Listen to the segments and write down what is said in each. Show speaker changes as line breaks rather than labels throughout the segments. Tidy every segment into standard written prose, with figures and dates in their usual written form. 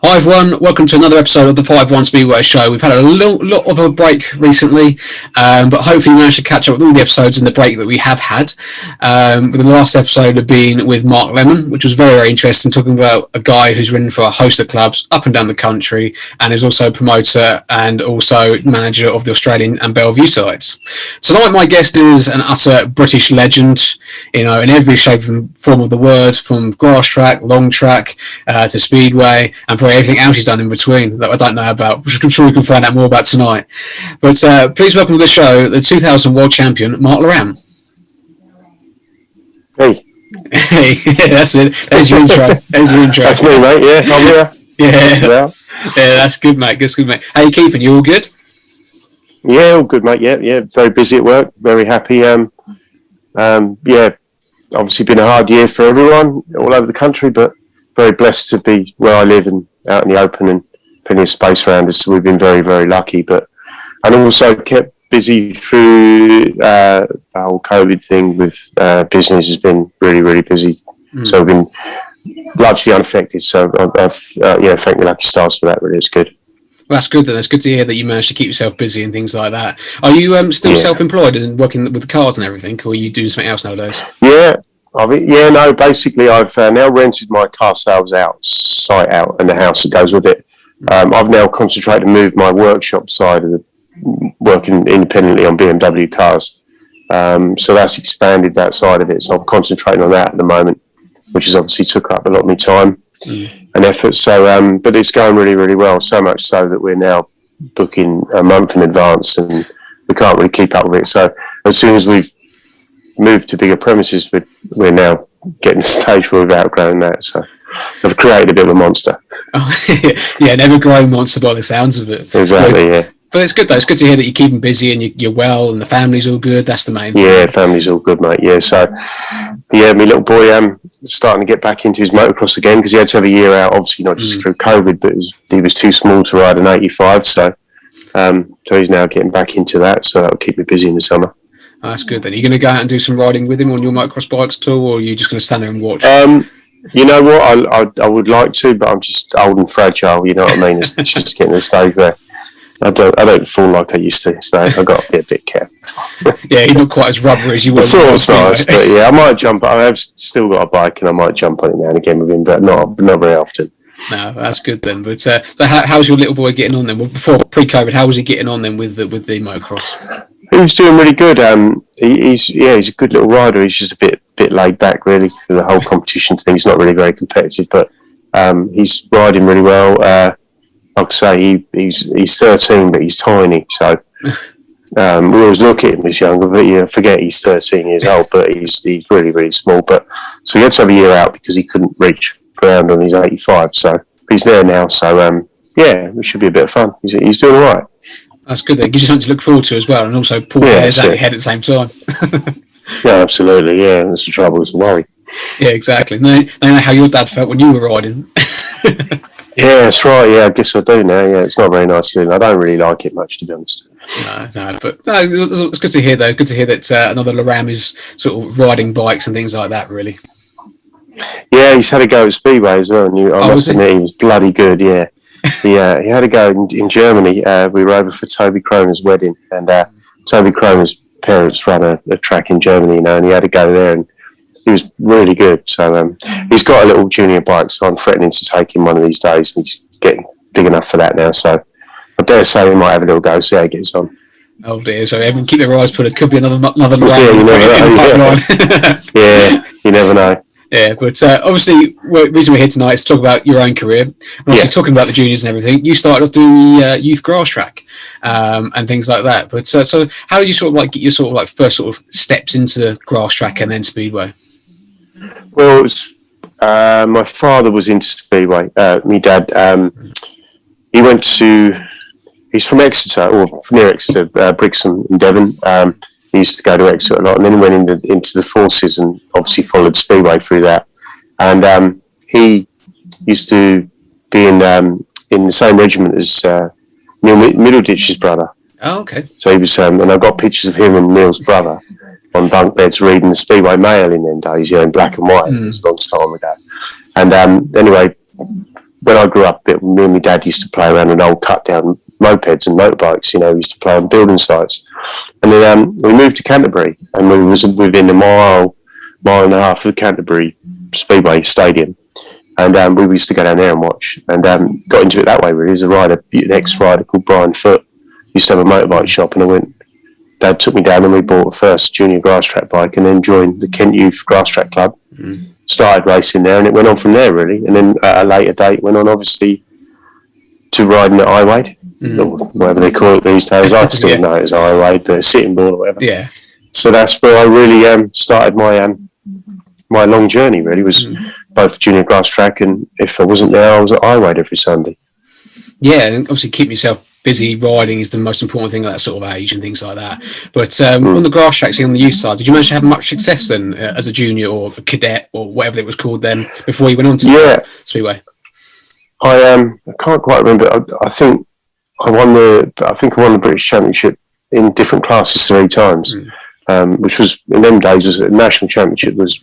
Five-1, welcome to another episode of the Five-1 Speedway show. We've had a lot of a break recently, but hopefully we managed to catch up with all the episodes in the break that we have had. With the last episode being with Mark Lemon, which was very, very interesting, talking about a guy who's ridden for a host of clubs up and down the country and is also a promoter and also manager of the Australian and Bellevue sides. Tonight my guest is an utter British legend, in every shape and form of the word, from grass track, long track, to Speedway, and for everything else he's done in between that I don't know about, which I'm sure we can find out more about tonight. But please welcome to the show the 2000 world champion, Mark Loram.
Hey.
Hey, yeah, that's it. There's your intro.
That's me, mate. Yeah, I'm here.
Yeah, that's good, mate. Good, mate. How you keeping? You all good?
Yeah, all good, mate. Yeah. Very busy at work. Very happy. Yeah, obviously been a hard year for everyone all over the country, but very blessed to be where I live and out in the open and plenty of space around us. So we've been very, very lucky. And also kept busy through the whole COVID thing with business has been really, really busy. So we've been largely unaffected. So thank the lucky stars for that. Really, it's good.
Well, that's good then. It's good to hear that you managed to keep yourself busy and things like that. Are you still self-employed and working with the cars and everything, or are you doing something else nowadays?
Basically I've now rented my car sales site out and the house that goes with it. I've now concentrated to move my workshop side of working independently on BMW cars. So that's expanded that side of it. So I'm concentrating on that at the moment, which has obviously took up a lot of my time and effort. So, but it's going really, really well. So much so that we're now booking a month in advance and we can't really keep up with it. So as soon as we've moved to bigger premises, we're now getting to the stage where we've outgrown that. So I've created a bit of a monster.
Yeah, an ever-growing monster by the sounds of it.
Exactly, yeah.
But it's good though. It's good to hear that you're keeping busy and you're well and the family's all good. That's the main thing.
Yeah, family's all good, mate. Yeah, so my little boy starting to get back into his motocross again because he had to have a year out, obviously not just through COVID, but he was too small to ride an 85. So he's now getting back into that. So that'll keep me busy in the summer.
Oh, that's good then. Are you going to go out and do some riding with him on your motocross bikes too, or are you just going to stand there and watch?
You know what? I would like to, but I'm just old and fragile. You know what I mean? It's just getting to the stage where I don't fall like I used to. So I've got to be a bit careful.
Yeah, you're not quite as rubber as you were.
I thought it was nice, but yeah, I might jump. I have still got a bike, and I might jump on it now and again with him, but not very often. No,
that's good then. But so how's your little boy getting on then? Well, before pre-COVID, how was he getting on then with the motocross?
He was doing really good. He's a good little rider. He's just a bit laid back, really. The whole competition thing. He's not really very competitive, but he's riding really well. Like I say, he's 13, but he's tiny. So we always look at him as younger, but you forget he's 13 years old. But he's really, really small. But so he had to have a year out because he couldn't reach ground on his 85. So he's there now. So it should be a bit of fun. He's doing all right.
That's good. That gives you something to look forward to as well, and also pull hairs out your head at the same time.
Yeah, absolutely. Yeah, that's the trouble. It's the worry.
Yeah, exactly. Know how your dad felt when you were riding.
Yeah, that's right. Yeah, I guess I do now. Yeah, it's not very nice feeling. I don't really like it much, to be honest.
No, but it's good to hear though. Good to hear that another Loram is sort of riding bikes and things like that. Really.
Yeah, he's had a go at Speedway as well, and I must admit he was bloody good. Yeah. He had a go in Germany. We were over for Toby Kroner's wedding, and Toby Kroner's parents ran a track in Germany, and he had a go there, and he was really good. So he's got a little junior bike, so I'm threatening to take him one of these days, and he's getting big enough for that now. So I dare say we might have a little go, see how he gets on.
Oh dear! So everyone keep their eyes peeled. It could be another
Yeah, you never know. Yeah, you never know.
Yeah, but obviously, the reason we're here tonight is to talk about your own career. And obviously, talking about the juniors and everything. You started off doing the youth grass track and things like that. But so how did you sort of get your sort of first sort of steps into the grass track and then Speedway?
Well, it was, my father was into Speedway. My dad, he's from Exeter, or near Exeter, Brixham in Devon. He used to go to Exeter a lot, and then he went into the forces and obviously followed Speedway through that. And he used to be in the same regiment as Neil Middleditch's brother.
Oh, okay.
So he was, and I've got pictures of him and Neil's brother on bunk beds reading the Speedway Mail in them days, in black and white. It was a long time ago. And anyway, when I grew up, me and my dad used to play around in old cut-down mopeds and motorbikes. We used to play on building sites. And then we moved to Canterbury, and we was within a mile and a half of the Canterbury Speedway Stadium. And we used to go down there and watch, and got into it that way, really. There's a rider, an ex-rider called Brian Foote, used to have a motorbike shop, and Dad took me down, and we bought the first junior grass track bike, and then joined the Kent Youth Grass Track Club. Started racing there, and it went on from there, really. And then at a later date, went on, obviously, to riding at Highway, or whatever they call it these days. I still know it as Highway, the sitting bull or whatever.
Yeah.
So that's where I really started my long journey, really, was both junior grass track, and if I wasn't there, I was at Highway every Sunday.
Yeah, and obviously keep yourself busy. Riding is the most important thing at that sort of age and things like that. But on the grass tracks on the youth side, did you manage to have much success then as a junior or a cadet or whatever it was called then before you went on to Speedway?
I can't quite remember. I think I won the British Championship in different classes 3 times, which was in them days was a national championship. Was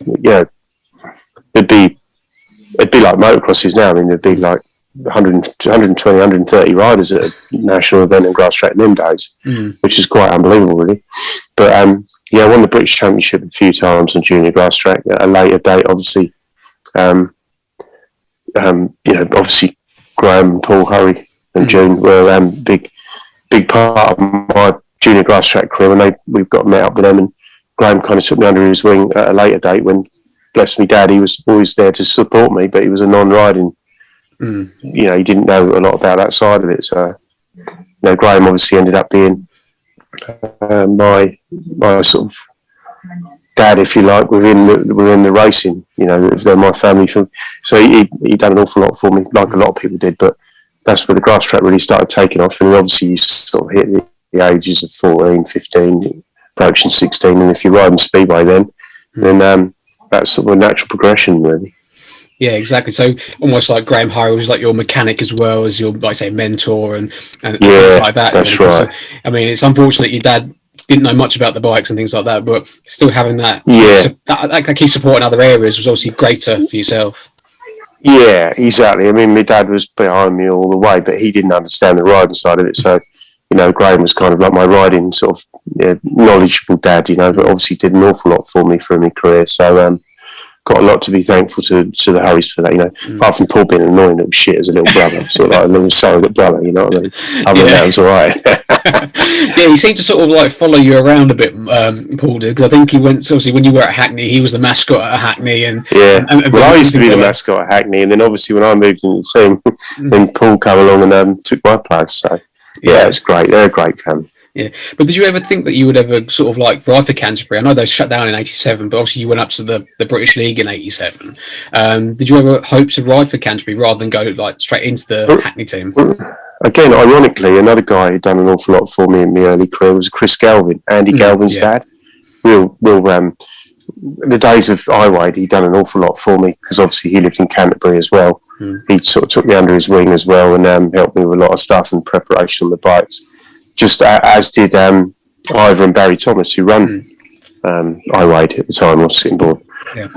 it'd be like motocrosses now. I mean, there'd be like 120, 130 riders at a national event in grass track in them days, which is quite unbelievable, really. But I won the British Championship a few times on junior grass track. At a later date, obviously, obviously Graham and Paul, Harry and June were big part of my junior grass track career, and we've got met up with them, and Graham kind of took me under his wing at a later date when, bless me, Dad, he was always there to support me, but he was a non-riding. He didn't know a lot about that side of it. So, Graham obviously ended up being my sort of dad, if you like, within the racing. They're my family. So he done an awful lot for me, like a lot of people did. But that's where the grass track really started taking off, and obviously you sort of hit the ages of 14, 15, approaching 16, and if you're riding Speedway, then that's sort of a natural progression, really.
Yeah, exactly. So almost like Graham Harry was like your mechanic as well as your, like say, mentor and things like that.
That's right.
So, I mean, it's unfortunate your dad didn't know much about the bikes and things like that, but still having that key support in other areas was obviously greater for yourself.
Yeah, exactly. I mean, my dad was behind me all the way, but he didn't understand the riding side of it. So, Graham was kind of like my riding sort of knowledgeable dad, but obviously did an awful lot for me through my career. So, got a lot to be thankful to the Harrys for that, apart from Paul being an annoying little shit as a little brother, sort of like a little surrogate brother, you know what I mean? Other than that, it was all right.
Yeah, he seemed to sort of like follow you around a bit, Paul did, because I think he went, obviously, when you were at Hackney, he was the mascot at Hackney. And
I used to be the mascot at Hackney, and then obviously when I moved into the team, then Paul came along and took my place, so it was great. They're a great family.
Yeah, but did you ever think that you would ever sort of like ride for Canterbury? I know they shut down in '87, but obviously you went up to the British League in '87. Did you ever hope to ride for Canterbury rather than go like straight into the Hackney team?
Again, ironically, another guy who'd done an awful lot for me in my early career was Chris Galvin, Andy Galvin's dad. The days of Highway, he'd done an awful lot for me because obviously he lived in Canterbury as well. He sort of took me under his wing as well and helped me with a lot of stuff and preparation on the bikes. Just as did Ivor and Barry Thomas, who run Highway at the time, or Sitting Board. Yeah.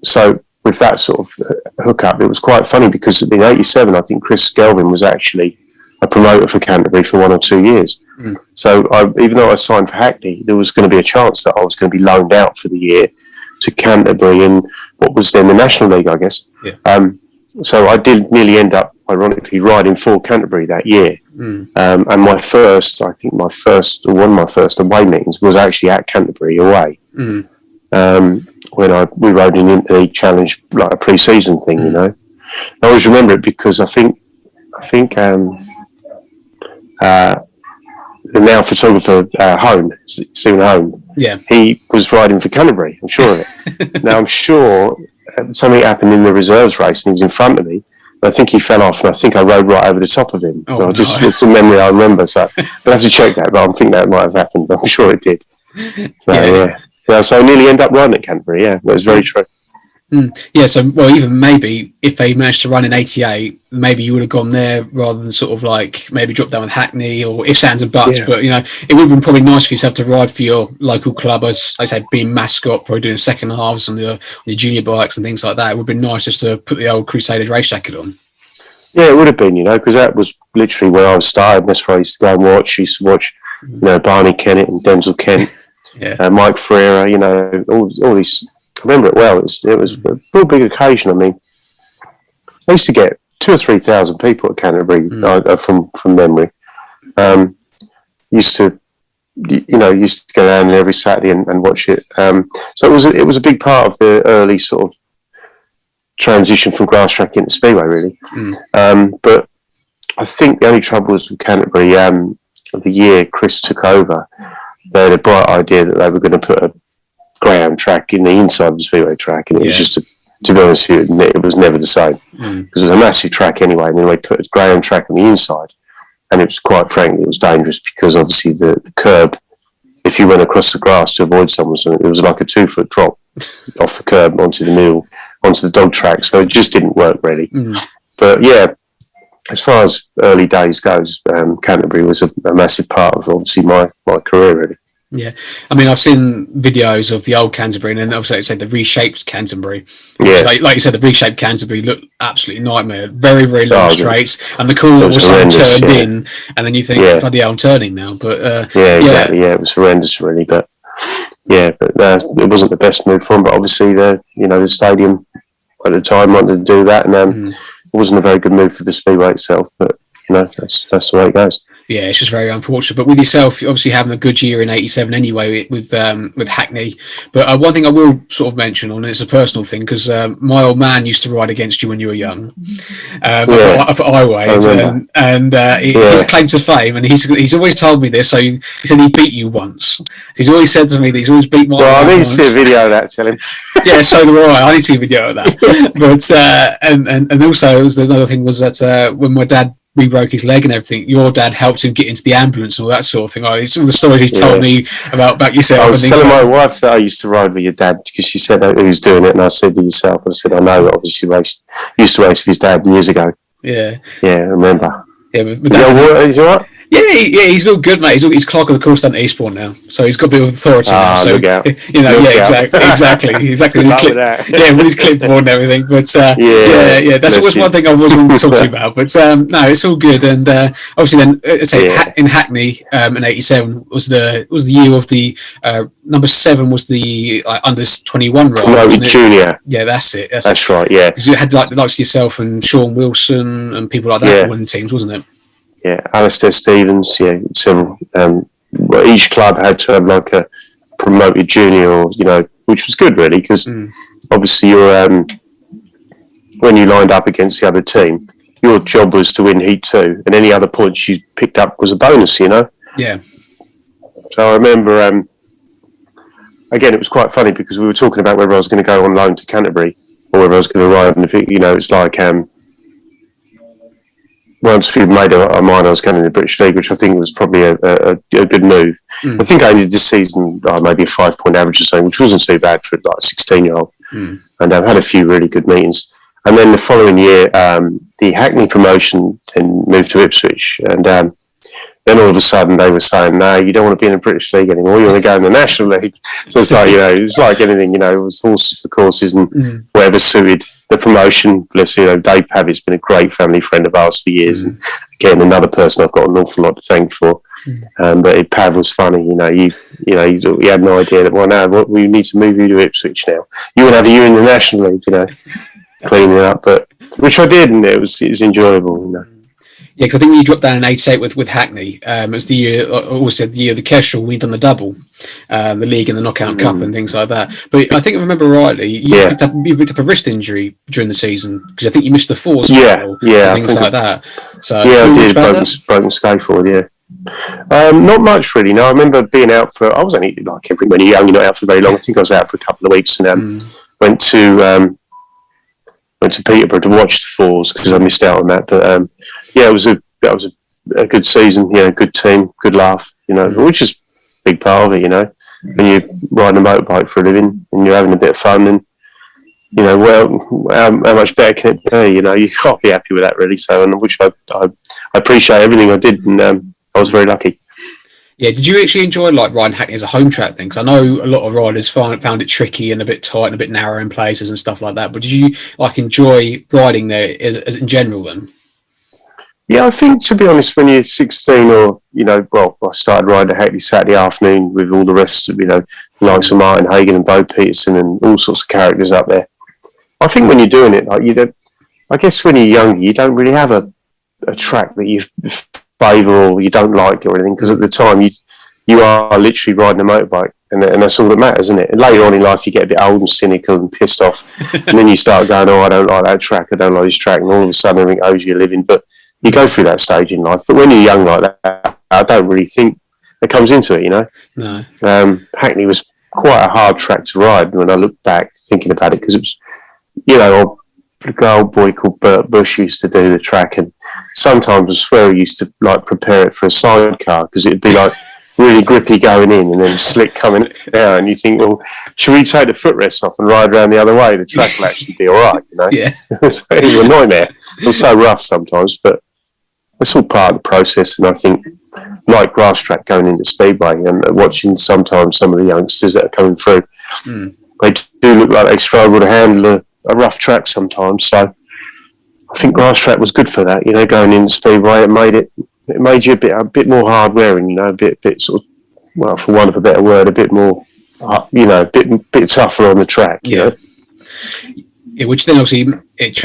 So with that sort of hookup, it was quite funny because in '87, I think Chris Galvin was actually a promoter for Canterbury for 1 or 2 years. So even though I signed for Hackney, there was going to be a chance that I was going to be loaned out for the year to Canterbury in what was then the National League, I guess. Yeah. So I did nearly end up, ironically, riding for Canterbury that year. And one of my first away meetings was actually at Canterbury away. When we rode in the challenge, like a pre-season thing, I always remember it because I think the now photographer Stephen Home, he was riding for Canterbury, I'm sure of it. Now I'm sure something happened in the reserves race and he was in front of me. I think he fell off, and I think I rode right over the top of him. It's a memory I remember, so I'll have to check that, but I think that might have happened, but I'm sure it did. So, so I nearly ended up riding at Canterbury, that was very true.
Yeah, so, well, even maybe if they managed to run in '88, maybe you would have gone there rather than sort of like maybe drop down with Hackney or ifs, ands and buts, but, it would have been probably nice for yourself to ride for your local club, as I say, being mascot, probably doing second halves on your junior bikes and things like that. It would have been nice just to put the old Crusaders race jacket on.
Yeah, it would have been, because that was literally where I was started. That's where I used to go and watch. I used to watch, Barney Kennett and Denzel Kent, Mike Ferreira, all these. I remember it well. It was a real big occasion. I mean, I used to get 2,000 or 3,000 people at Canterbury from memory. Used to go down there every Saturday and watch it. So it was a big part of the early sort of transition from grass track into Speedway, really. But I think the only trouble was with Canterbury. The year Chris took over, they had a bright idea that they were going to put a ground track in the inside of the Speedway track, and it was just to be honest with you, it was never the same because it was a massive track anyway. And then they put a ground track on the inside, and it was quite frankly, it was dangerous because obviously the curb, if you went across the grass to avoid someone, it was like a 2-foot drop off the curb onto the middle, onto the dog track. So it just didn't work really. But yeah, as far as early days goes, Canterbury was a massive part of obviously my career really.
Yeah, I mean, I've seen videos of the old Canterbury, and then obviously, like the reshaped Canterbury.
Yeah,
like you said, the reshaped Canterbury looked absolutely nightmare. Very, very long straights, and the corner was turned in, and then you think, bloody hell, I'm turning now. But
exactly. Yeah, it was horrendous, really. But it wasn't the best move for them. But obviously, the stadium at the time wanted to do that, and it wasn't a very good move for the Speedway itself. But that's the way it goes.
Yeah, it's just very unfortunate. But with yourself, obviously having a good year in '87 anyway with Hackney. But one thing I will sort of mention on, and it's a personal thing, because my old man used to ride against you when you were young for Highways, and his claim to fame, and he's always told me this. So he said he beat you once. He's always said to me that he's always beat my.
Well, I need to see a video of that. Tell him.
Yeah, so do I. I need to see a video of that. But and also another thing was that when my dad re-broke his leg and everything, your dad helped him get into the ambulance and all that sort of thing. It's all the stories he's told me about yourself.
I was telling my wife that I used to ride with your dad because she said who's doing it, and I said to yourself, I said I know, obviously used to race with his dad years ago. Yeah, I remember. Yeah, is he all right?
Yeah, he's real good, mate. He's clerk of the course down at Eastbourne now, so he's got a bit of authority now. So
look out.
Exactly. With his clipboard and everything. But that's always one thing I was wanting to talk to you about. But no, it's all good. And obviously, then in Hackney in '87 was the year of the number 7 was the under 21 ride.
No, junior.
Yeah, that's it.
That's right. Yeah,
because you had like the likes of yourself and Sean Wilson and people like that winning teams, wasn't it?
Yeah, Alistair Stevens, several. Each club had to have like a promoted junior, which was good really, because obviously you're when you lined up against the other team, your job was to win Heat 2, and any other points you picked up was a bonus,
Yeah.
So I remember, again, it was quite funny because we were talking about whether I was going to go on loan to Canterbury or whether I was going to ride, and it's like. Once we made our mind, I was going in the British League, which I think was probably a good move. I think I ended this season maybe a 5-point average or something, which wasn't too bad for like a 16-year-old. And I've had a few really good meetings. And then the following year, the Hackney promotion then moved to Ipswich. And then all of a sudden they were saying, no, you don't want to be in the British League anymore. You want to go in the National League. So it's like, it's like anything, it was horses for courses and whatever suited the promotion. Bless you, Dave Pavitt's been a great family friend of ours for years. And again, another person I've got an awful lot to thank for. But Pav was funny, he had no idea that, we need to move you to Ipswich now. You want to have a year in the National League, cleaning up, which I did, and it was enjoyable,
Yeah, because I think when you dropped down in '88 with Hackney, it was the year, I always said the year of the Kestrel, we'd done the double, the league and the knockout cup and things like that. But I think if I remember rightly, you picked up a wrist injury during the season because I think you missed the fours and things like that. So
I did, broken scaphoid, not much really. No, I remember being out I was only like when you're young, you're not out for very long. I think I was out for a couple of weeks and went to Peterborough to watch the fours because I missed out on that. But that was a good season. Good team, good laugh. Which is a big part of it. When you're riding a motorbike for a living and you're having a bit of fun, and how much better can it be? You can't be happy with that really. So, and which I appreciate everything I did, and I was very lucky.
Yeah, did you actually enjoy riding Hackney as a home track thing? Because I know a lot of riders found it tricky and a bit tight and a bit narrow in places and stuff like that. But did you enjoy riding there as in general then?
Yeah, I think, to be honest, when you're 16 or, well, I started riding a Hackney Saturday afternoon with all the rest of, likes of Martin Hagen and Bo Peterson and all sorts of characters up there. I think when you're doing it, like, you don't, I guess when you're younger, you don't really have a track that you favour or you don't like or anything, because at the time you are literally riding a motorbike, and that's all that matters, isn't it? And later on in life, you get a bit old and cynical and pissed off, and then you start going, I don't like that track, I don't like this track, and all of a sudden everything owes you a living. But you go through that stage in life. But when you're young like that, I don't really think it comes into it,
No.
Hackney was quite a hard track to ride when I look back thinking about it, because it was, a old boy called Bert Bush used to do the track, and sometimes I swear he used to like prepare it for a sidecar, because it'd be like really grippy going in and then slick coming out, and you think, well, should we take the footrest off and ride around the other way? The track will actually be all right,
Yeah.
So it was a nightmare. It was so rough sometimes, but it's all part of the process. And I think, like grass track going into Speedway, and watching sometimes some of the youngsters that are coming through, they do look like they struggle to handle a rough track sometimes. So I think grass track was good for that. Going into Speedway, it made you a bit more hard wearing. A bit sort of, well, for want of a better word, a bit more, a bit tougher on the track.
Yeah, which then obviously it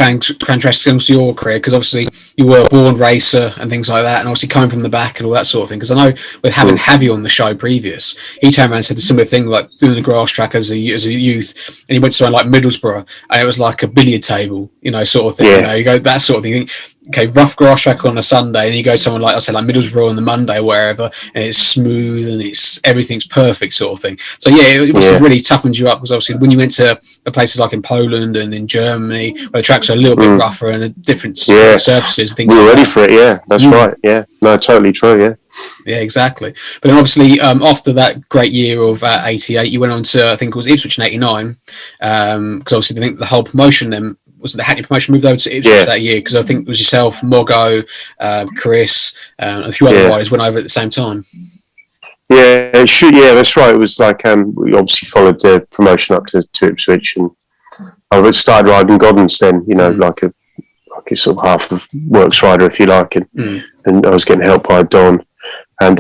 contrasts into your career, because obviously you were a born racer and things like that, and obviously coming from the back and all that sort of thing. Because I know with having Javi on the show previous, he turned around and said a similar thing, like doing the grass track as a youth, and he went to somewhere like Middlesbrough, and it was like a billiard table, sort of thing.
Yeah.
You go that sort of thing. Okay, rough grass track on a Sunday, and you go somewhere like, I said, like Middlesbrough on the Monday or wherever, and it's smooth and everything's perfect, sort of thing. So yeah, it must have really toughened you up, because obviously when you went to the places like in Poland and in Germany, where the tracks are a little bit rougher and different surfaces, things.
We were ready for it. Yeah, that's right. Yeah, no, totally true. Yeah.
Yeah, exactly. But then obviously after that great year of 88, you went on to, I think it was Ipswich in 89, because obviously I think the whole promotion then, was the Hackney promotion moved over to Ipswich that year, because I think it was yourself, Mogo, Chris, and a few other riders went over at the same time.
Yeah, that's right. It was like, we obviously followed the promotion up to Ipswich, and I started riding Goddens then, like a sort of half of works rider, if you like, and I was getting help by Don, and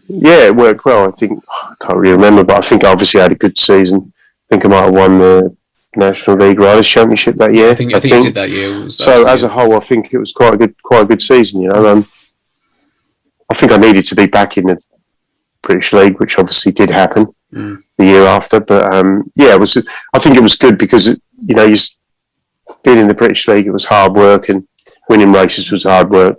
it worked well. I think, I can't really remember, but I think I obviously had a good season. I think I might have won the National League Riders Championship that year.
I think you did that year.
So as a whole, I think it was quite a good season. I think I needed to be back in the British League, which obviously did happen the year after. But it was. I think it was good because you being in the British League, it was hard work, and winning races was hard work.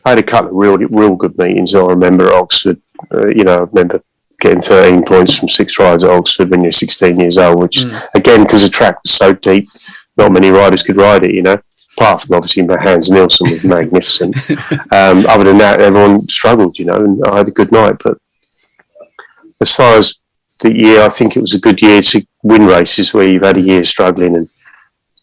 I had a couple of real good meetings. I remember at Oxford. I remember getting 13 points from 6 rides at Oxford when you're 16 years old, which again, because the track was so deep, not many riders could ride it, apart from obviously Hans Nielsen was magnificent. Other than that, everyone struggled, and I had a good night. But as far as the year, I think it was a good year to win races where you've had a year struggling, and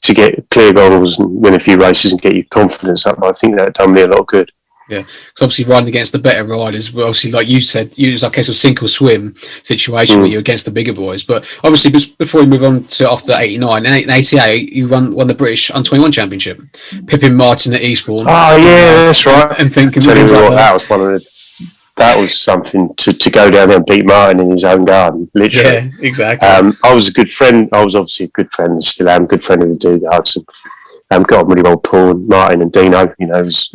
to get clear goals and win a few races and get your confidence up. I think that done me a lot of good.
Yeah, because obviously riding against the better riders, but obviously, like you said, it was like a sink or swim situation where you're against the bigger boys. But obviously, before we move on to after 89, in 88, you won the British Under-21 Championship. Pippin Martin at Eastbourne.
Oh, yeah, that's right.
And thinking
that was something to go down there and beat Martin in his own garden, literally.
Yeah, exactly.
I was a good friend. I was obviously a good friend, and still am a good friend of the Dugards. And got on really well, Paul and Martin and Dino, was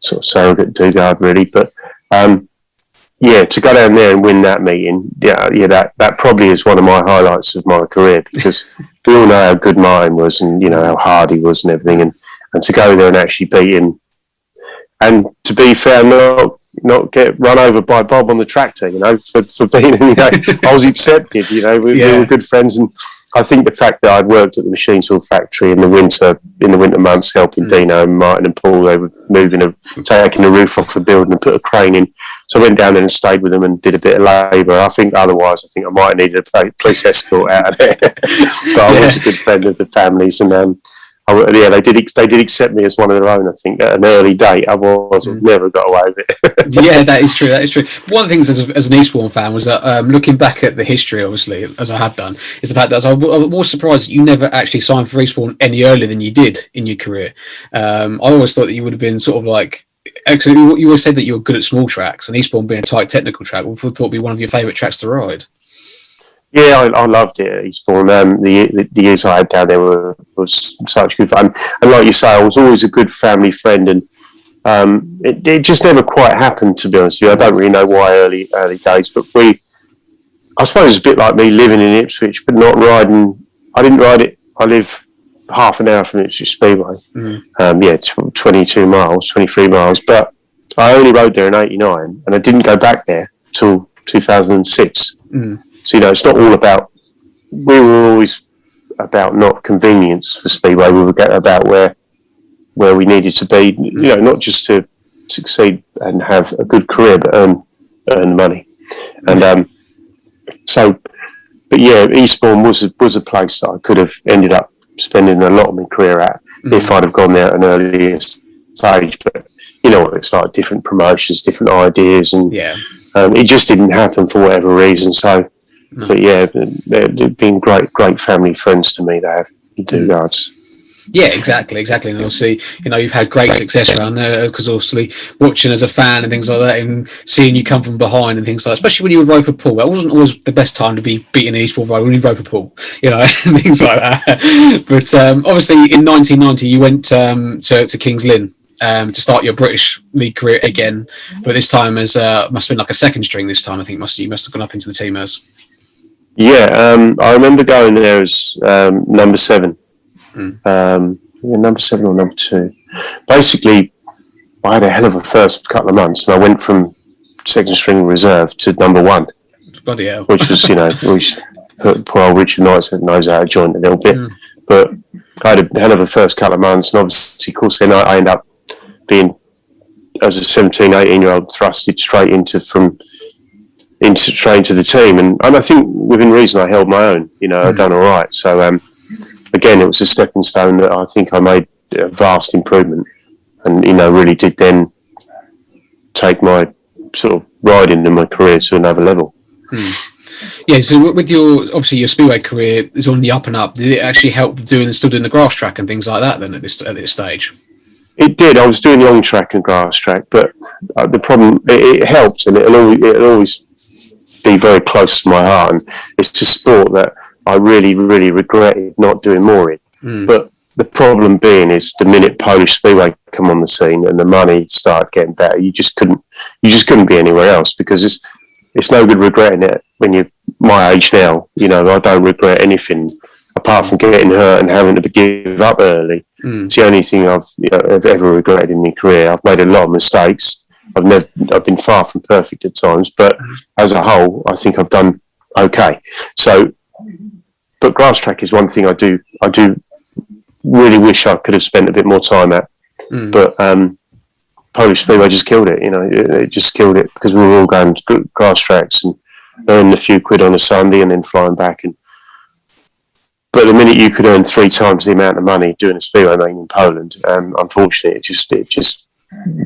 sort of surrogate Dugard really, but to go down there and win that meeting, that probably is one of my highlights of my career, because we all know how good Martin was, and how hard he was and everything, and to go there and actually beat him, and to be fair, not get run over by Bob on the tractor, for being, I was accepted, we were good friends, and I think the fact that I'd worked at the machine tool factory in the winter months, helping Dino and Martin and Paul, they were taking the roof off the building and put a crane in. So I went down there and stayed with them and did a bit of labour. I think I might have needed a police escort out of there. But I was a good friend of the families, and Yeah, they did accept me as one of their own, I think, at an early date. Otherwise, I've never got away with it.
Yeah, that is true. That is true. One of the things as an Eastbourne fan was that looking back at the history, obviously, as I have done, is the fact that I was surprised that you never actually signed for Eastbourne any earlier than you did in your career. I always thought that you would have been sort of like. Actually, you always said that you were good at small tracks, and Eastbourne being a tight technical track, we thought would be one of your favourite tracks to ride.
Yeah, I loved it at Eastbourne. The years I had down there was such good fun. And like you say, I was always a good family friend, and it just never quite happened, to be honest with you. I don't really know why early days, but I suppose it's a bit like me living in Ipswich, but not riding. I didn't ride it. I live half an hour from Ipswich Speedway. 22 miles, 23 miles, but I only rode there in '89, and I didn't go back there till 2006. So, it's not all about, we were always about not convenience for Speedway. We were about where we needed to be, not just to succeed and have a good career, but earn money. And but yeah, Eastbourne was a place that I could have ended up spending a lot of my career at if I'd have gone there at an earlier stage. But you know what it's like, different promotions, different ideas, and it just didn't happen for whatever reason. So, but yeah, they've been great family friends to me. They have, in two regards.
Yeah, exactly. And obviously, you've had great success around there because obviously watching as a fan and things like that, and seeing you come from behind and things like that, especially when you rode for Paul. That wasn't always the best time to be beating an Eastbourne rider when you rode for Paul, and things like that. But obviously, in 1990, you went to Kings Lynn to start your British League career again, but this time as must have been like a second string. This time, I think you must have gone up into the team as.
Yeah, I remember going there as number 7. Number 7 or number 2. Basically, I had a hell of a first couple of months, and I went from second string reserve to number 1.
Bloody hell.
Which was, which put poor old Richard Knight's nose out of joint a little bit. But I had a hell of a first couple of months, and obviously, of course, then I ended up being, as a 17, 18-year-old, thrusted straight into train to the team, and I think within reason I held my own. I'd done all right. So again, it was a stepping stone that I think I made a vast improvement, and really did then take my sort of riding in my career to another level.
Yeah, so with your Speedway career is on the up and up. Did it actually help still doing the grass track and things like that then at this stage?
It did. I was doing long track and grass track, but the problem, it helped, and it'll always be very close to my heart. And it's a sport that I really, really regretted not doing more in. But the problem being is the minute Polish Speedway come on the scene and the money started getting better, you just couldn't be anywhere else, because it's no good regretting it when you're my age now. I don't regret anything apart from getting hurt and having to give up early. It's the only thing I've ever regretted in my career. I've made a lot of mistakes. I've been far from perfect at times, but as a whole, I think I've done okay. So, but grass track is one thing I do really wish I could have spent a bit more time at. But Polish Speedway just killed it. It just killed it, because we were all going to grass tracks and earning a few quid on a Sunday and then flying back. But the minute you could earn 3 times the amount of money doing a Speedway meeting in Poland, unfortunately, it just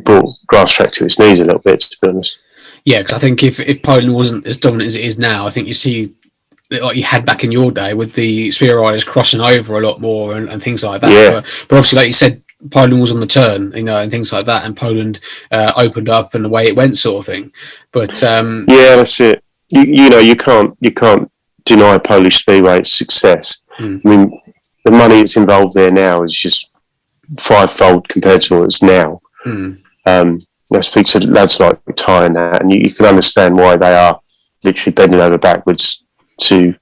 brought grass track to its knees a little bit, to be honest.
Yeah, because I think if Poland wasn't as dominant as it is now, I think you see, like you had back in your day, with the Speedway riders crossing over a lot more and things like that.
Yeah.
But obviously, like you said, Poland was on the turn, and things like that, and Poland opened up and away it went, sort of thing. But
yeah, that's it. You can't deny Polish Speedway's success. I mean, the money that's involved there now is just 5-fold compared to what it's now. I speak to lads like Ty and that, and you can understand why they are literally bending over backwards to,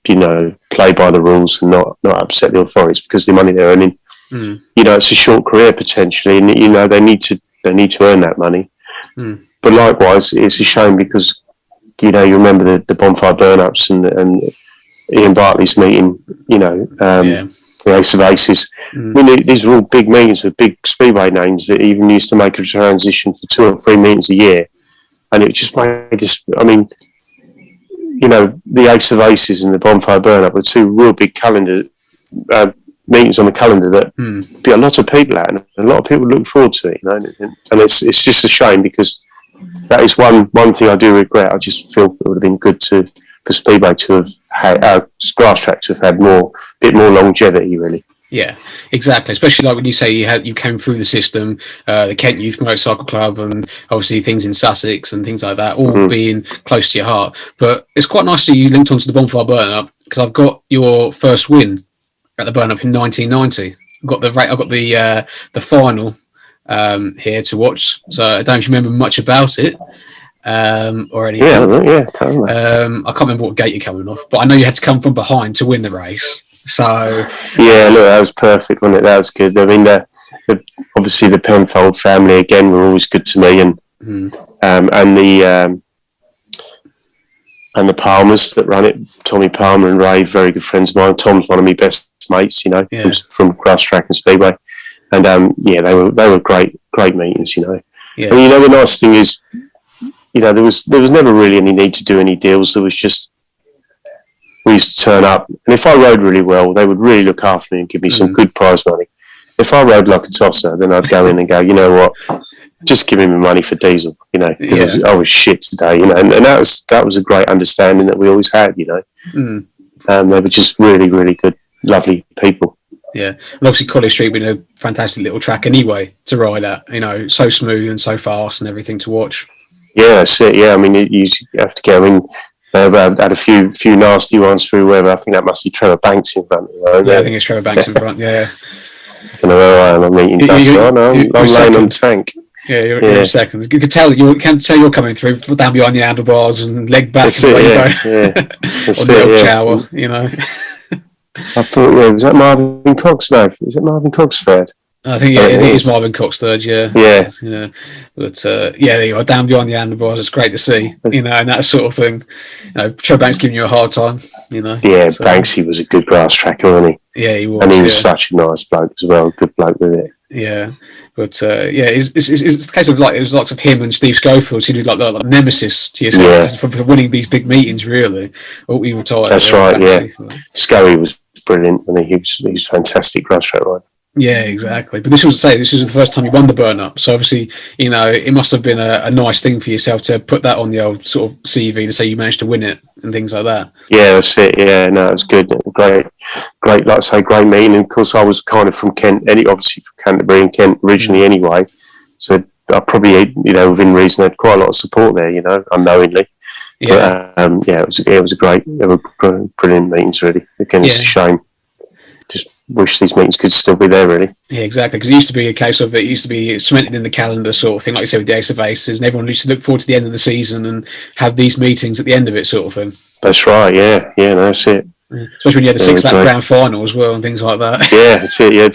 play by the rules and not upset the authorities, because the money they're earning, it's a short career potentially, and they need to earn that money. But likewise, it's a shame because you remember the bonfire burn-ups and Ian Bartley's meeting, the Ace of Aces. I mean, these are all big meetings with big Speedway names that even used to make a transition for 2 or 3 meetings a year, and it just made this. I mean, the Ace of Aces and the bonfire burn-up were 2 real big calendar meetings on the calendar that be a lot of people at, and a lot of people look forward to it. And it's just a shame, because that is one thing I do regret. I just feel it would have been good for Speedway to have had grass track to have had bit more longevity, really.
Yeah, exactly. Especially like when you say you came through the system, the Kent Youth Motorcycle Club, and obviously things in Sussex and things like that, all being close to your heart. But it's quite nice that you linked onto the Bonfire Burn Up, because I've got your first win at the Burn Up in 1990. I've got the final here to watch. So I don't know if you remember much about it or anything.
Yeah, totally.
I can't remember what gate you're coming off, but I know you had to come from behind to win the race. So
yeah, look, that was perfect, wasn't it? That was good. I mean, obviously the Penfold family again were always good to me, and the Palmers that run it, Tommy Palmer and Ray, very good friends of mine. Tom's one of my best mates, from grass track and Speedway, and they were great meetings, Yeah. And the nice thing is, there was never really any need to do any deals. There was just, we used to turn up, and if I rode really well, they would really look after me and give me some good prize money. If I rode like a tosser, then I'd go in and go, you know what, just give me my money for diesel, because I was shit today, and that was a great understanding that we always had, They were just really, really good, lovely people.
Yeah, and obviously College Street being a fantastic little track anyway to ride at, so smooth and so fast and everything to watch.
Yeah, that's it. Yeah, I mean, you have to go in. They've had a few nasty ones through where I think that must be Trevor Banks in front.
Yeah, I think it's Trevor Banks in front. Yeah.
I don't know where I am. I'm eating dust. I'm laying on the tank.
Yeah, you're a second. You can tell you're coming through down behind the handlebars and leg back.
That's it. Yeah.
That's the shower.
I thought, was that Marvin Cox? No, is it Marvin Cox third?
I think it is Marvin Cox third. Yeah. But there you are, down behind the handlebars. It's great to see, and that sort of thing. Trevor Banks giving you a hard time.
Yeah, so, Banksy was a good grass tracker, wasn't he?
Yeah, he was.
And he was such a nice bloke as well. Good bloke with it.
Yeah, but it's the case of it was lots of him and Steve Schofield seemed to be like nemesis to yourself for winning these big meetings. Really, he retired.
That's right. Yeah, Scully was brilliant, and he was fantastic grass track rider.
Yeah, exactly. But this was the first time you won the Burn Up, so obviously it must have been a nice thing for yourself to put that on the old sort of CV to say you managed to win it and things like that.
Yeah, that's it. Yeah, no, it was good. Great. Like I say, great meeting. And of course, I was kind of from Kent, obviously from Canterbury and Kent originally anyway. So I probably, within reason, had quite a lot of support there. Unknowingly. Yeah. But, it was a great, they were brilliant meetings. Really, again, it's a shame. Just wish these meetings could still be there, really.
Yeah, exactly. Because it used to be a case of it used to be cemented in the calendar sort of thing, like you said with the Ace of Aces, and everyone used to look forward to the end of the season and have these meetings at the end of it, sort of thing.
That's right. Yeah, that's it.
Yeah. Especially when you had the 6-lap grand final as well and things like that.
Yeah, that's it. You had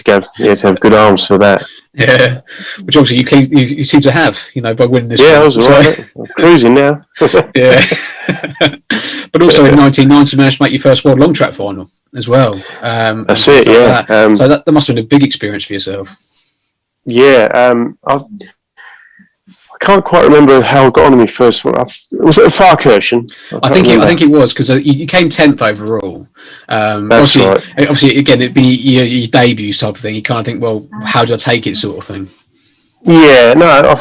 to have good arms for that.
Yeah, which obviously you seem to have, by winning this.
Yeah, I was all right. I'm cruising now.
Yeah. But also in 1990, you managed to make your first world long track final as well.
That's it, yeah.
That. So that must have been a big experience for yourself.
Yeah, I can't quite remember how I got on in my first one. Was it a Farkirchen?
I think it was, because you came 10th overall.
That's right.
Obviously, again, it'd be your debut type of thing. You kind of think, well, how do I take it, sort of thing.
Yeah, no, I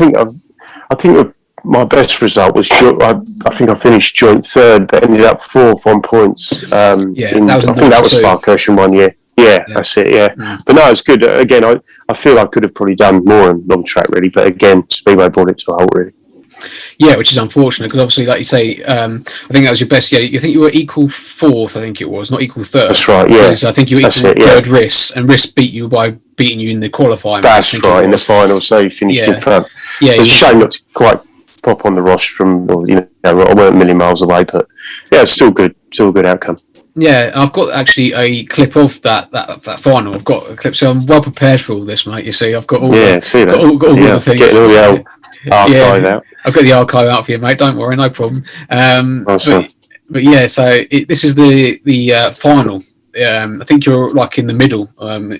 think my best result was I think I finished joint third, but ended up fourth on points. I think that was Farkirchen one year. Yeah, that's it. Yeah, but no, it's good. Again, I feel I could have probably done more in long track, really. But again, Speedway brought it to a halt, really.
Yeah, which is unfortunate because obviously, like you say, I think that was your best. Yeah, you think you were equal fourth. I think it was not equal third.
That's right. Yeah,
I think you were equal third. Riss, and Riss beat you by beating you in the qualifying.
That's right, in the final. So you finished in front. Yeah, it's a shame not to quite pop on the rostrum. I weren't a million miles away, but yeah, it's still good. Still a good outcome.
Yeah, I've got actually a clip of that final. I've got a clip, so I'm well prepared for all this, mate. You see, I've got all the things.
Getting all the old archive out.
I've got the archive out for you, mate. Don't worry, no problem.
Awesome.
But yeah, so this is the final. I think you're like in the middle,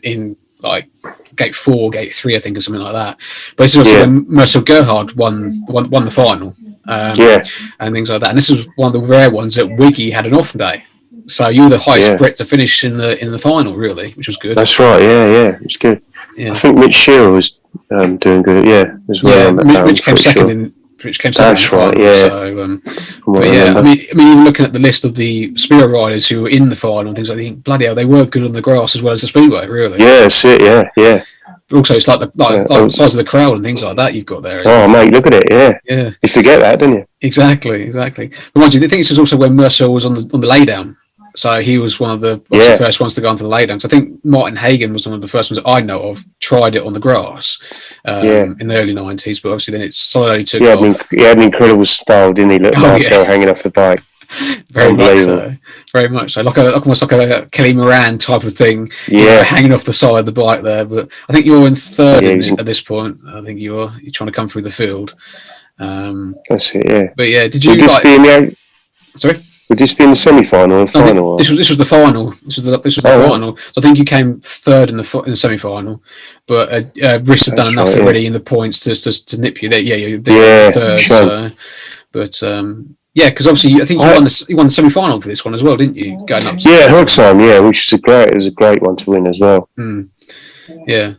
in like gate 4, gate 3, I think, or something like that. But this is also when Marcel Gerhard won the final. And things like that. And this is one of the rare ones that Wiggy had an off day. So you were the highest
Yeah.
Brit to finish in the final, really, which was good.
That's right. Yeah, it's good.
Yeah.
I think Mitch Shearer was doing good. Yeah, as well.
Yeah,
on that,
Rich came second
sure.
in. Rich came second
That's
in the
right.
final.
Yeah.
So, but yeah, I mean, even looking at the list of the Speedway riders who were in the final and things, I think bloody hell, they were good on the grass as well as the Speedway, really.
Yeah, that's it. Yeah.
But also, it's like the size of the crowd and things like that you've got there.
Oh, mate, look at it.
Yeah.
You forget that, don't you?
Exactly. But mind you, I think this is also when Mercer was on the laydown. So he was one of the first ones to go onto the laydown. So I think Martin Hagen was one of the first ones I know of tried it on the grass in the early 90s, but obviously then it slowly took off.
He had an incredible style, didn't he? Look, Marcel hanging off the bike.
Very much so. Like almost like a Kelly Moran type of thing.
Yeah,
hanging off the side of the bike there. But I think you're in third at this point. I think you're trying to come through the field.
That's it. Yeah.
But yeah, did you Sorry.
Would this be in the semi-final or the final?
This was the final. This was the final. So I think you came third in the semi-final, but Riss had done enough already in the points to nip you there. Yeah, you're third.
Sure.
But because obviously I think you won the semi-final for this one as well, didn't you? Going up.
Hogsheim, which was a great one to win as well.
Yeah.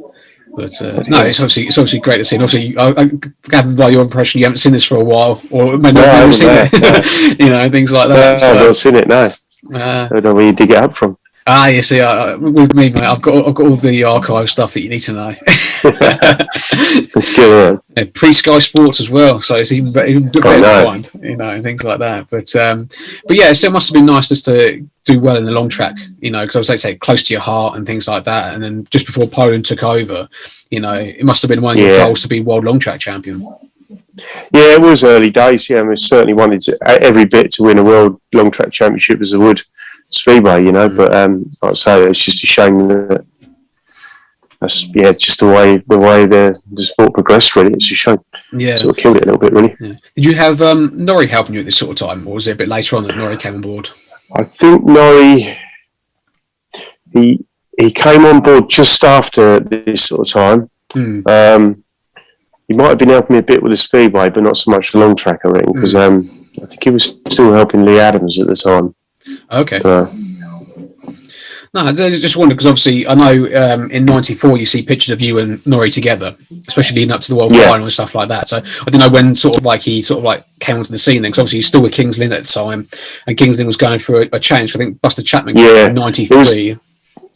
But it's obviously great to see. And obviously, I gathered by your impression, you haven't seen this for a while, or maybe not seen it. Things like that.
No, I've not seen it. No, I don't know where you dig it up from.
You see, with me, mate, I've got all the archive stuff that you need to know.
That's good.
Pre-Sky Sports as well, so it's even better to find, things like that. But yeah, it still must have been nice just to do well in the long track, because I was say close to your heart and things like that. And then just before Poland took over, it must have been one of your goals to be world long track champion.
Yeah, it was early days. Yeah, we certainly wanted every bit to win a world long track championship as I would Speedway, but like I say, it's just a shame that that's just the way the sport progressed. Really, it's a shame. Yeah, sort of killed it a little bit, really.
Yeah. Did you have Norrie helping you at this sort of time, or was it a bit later on that Norrie came on board?
I think Norrie he came on board just after this sort of time. He might have been helping me a bit with the Speedway, but not so much the long track, I reckon, because I think he was still helping Lee Adams at the time.
Okay. No, I just wondered because obviously I know in '94 you see pictures of you and Norrie together, especially leading up to the World Final and stuff like that. So I didn't know when he came onto the scene then, because obviously he's still with Kings Lynn at the time, and Kings Lynn was going through a change. I think Buster Chapman came in '93,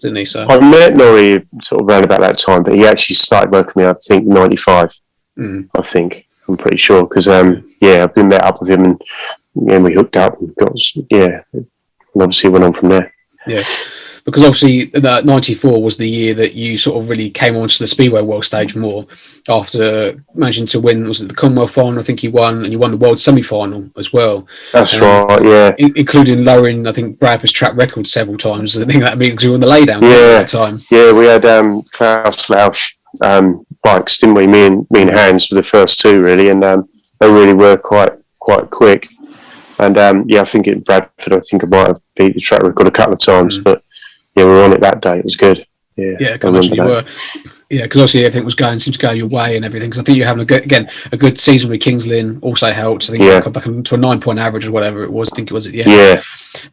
didn't he? So
I met Norrie sort of around about that time, but he actually started working with me, I think, '95. I think I'm pretty sure because I've been met up with him and we hooked up and got and obviously went on from there.
Yeah. Because obviously, '94 was the year that you sort of really came onto the Speedway world stage more after managing to win. Was it the Commonwealth final? I think you won, and you won the world semi-final as well.
That's right, yeah.
Including lowering, I think, Bradford's track record several times. I think that means you were on the laydown at that time.
Yeah, we had Klaus Lausch bikes, didn't we? Me and Hans were the first two, really, and they really were quite quick. And I think at Bradford, I might have beat the track record a couple of times, but. Yeah, we were on it that day. It was good.
Yeah, I can imagine you were. Yeah, because obviously everything seemed to go your way and everything. Because I think you're having a good season with Kings Lynn also helped. I think you got back to a 9-point average or whatever it was. I think it was at the end.
Yeah.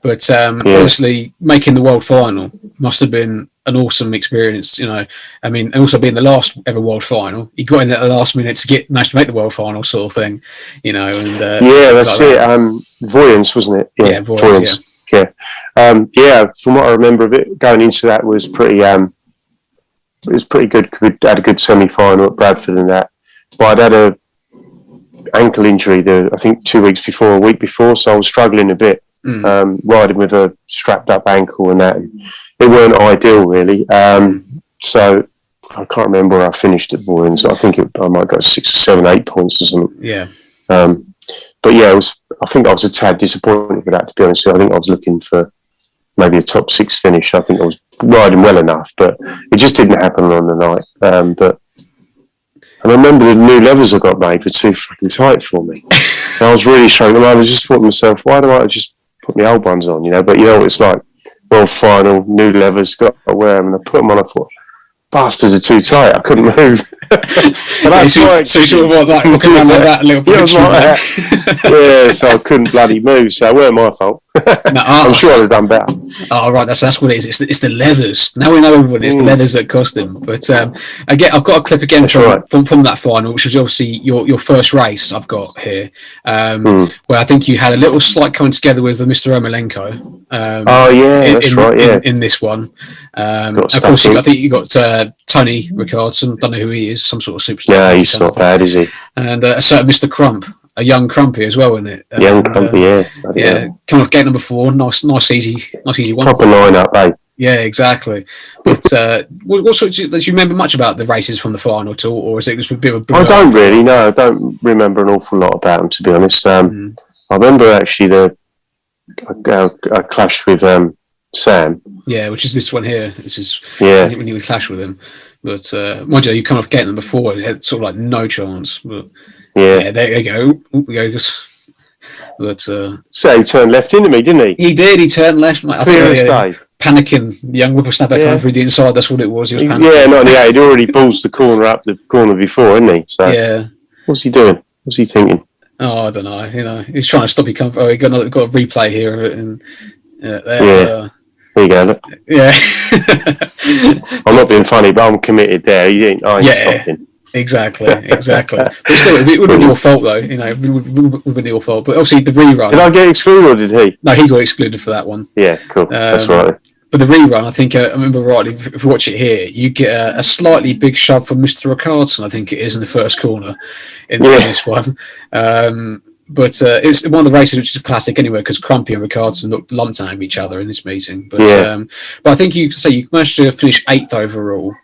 But obviously making the world final must have been an awesome experience. I mean, and also being the last ever world final, you got in at the last minute to manage to make the world final, sort of thing. And
that's it. Voyance, wasn't it?
Yeah, Voyance.
From what I remember of it, going into that was pretty. It was pretty good. We had a good semi-final at Bradford and that, but I'd had a ankle injury. I think 2 weeks before, a week before, so I was struggling a bit, riding with a strapped-up ankle and that. It weren't ideal, really. So I can't remember where I finished at Voyance. I think I might go 6, 7, 8 points or something.
Yeah.
But I think I was a tad disappointed with that, to be honest. I think I was looking for maybe a top 6 finish. I think I was riding well enough, but it just didn't happen on the night. And I remember the new levers I got made were too freaking tight for me. And I was really struggling. I was just thought to myself, why don't I just put my old ones on, But you know what it's like. World final, new levers, got to wear them, and I put them on. I thought, bastards are too tight. I couldn't move. But that's my
so you sort of like walking around like that a little bit.
Yeah, I was like that. Yeah, so I couldn't bloody move. So it weren't my fault.
No,
I'm sure I'd have done better.
Oh, right, that's what it is. It's the leathers. Now we know everybody. It's the leathers that cost him. But again, I've got a clip again from that final, which was obviously your first race. I've got here, where I think you had a little slight coming together with the Mr. Omalenko.
That's right. Yeah,
in this one. Of course, I think you got Tony Ricardson. Don't know who he is. Some sort of superstar.
Yeah, he's not bad, is he?
And a certain Mr. Crump. A young Crumpy as well, isn't it?
Young Crumpy,
yeah. Come off gate number 4, nice, easy one.
Proper lineup, eh?
Yeah, exactly. But what sort do you remember much about the races from the final at all, or is it just a bit of a blur?
I don't really know. I don't remember an awful lot about them, to be honest. I remember actually I clashed with Sam.
Yeah, which is this one here. This is when you would clash with him. But mind you come off gate number 4, it had sort of like no chance. But yeah, there you go. But
so he turned left into me, didn't he?
He did. He turned left. Like,
clear as day.
Panicking. The young whippersnapper coming through the inside. That's what it was. He was panicking.
Yeah, no, he'd already balls the corner up the corner before, hadn't he? So what's he doing? What's he thinking?
Oh, I don't know. He's trying to stop you coming. Oh, he got a replay here of it, and
there you go.
Yeah.
I'm not being funny, but I'm committed there. I ain't stopping.
Exactly. But still, it would have been your fault, though. It would have been your fault. But obviously, the rerun.
Did I get excluded, or did he?
No, he got excluded for that one.
Yeah, cool. That's right.
But the rerun, I think, I remember rightly, if you watch it here, you get a slightly big shove from Mr. Ricardson, I think it is, in the first corner in this one. But it's one of the races which is a classic anyway, because Crumpy and Ricardson looked lumped at each other in this meeting. But I think you managed to finish 8th overall,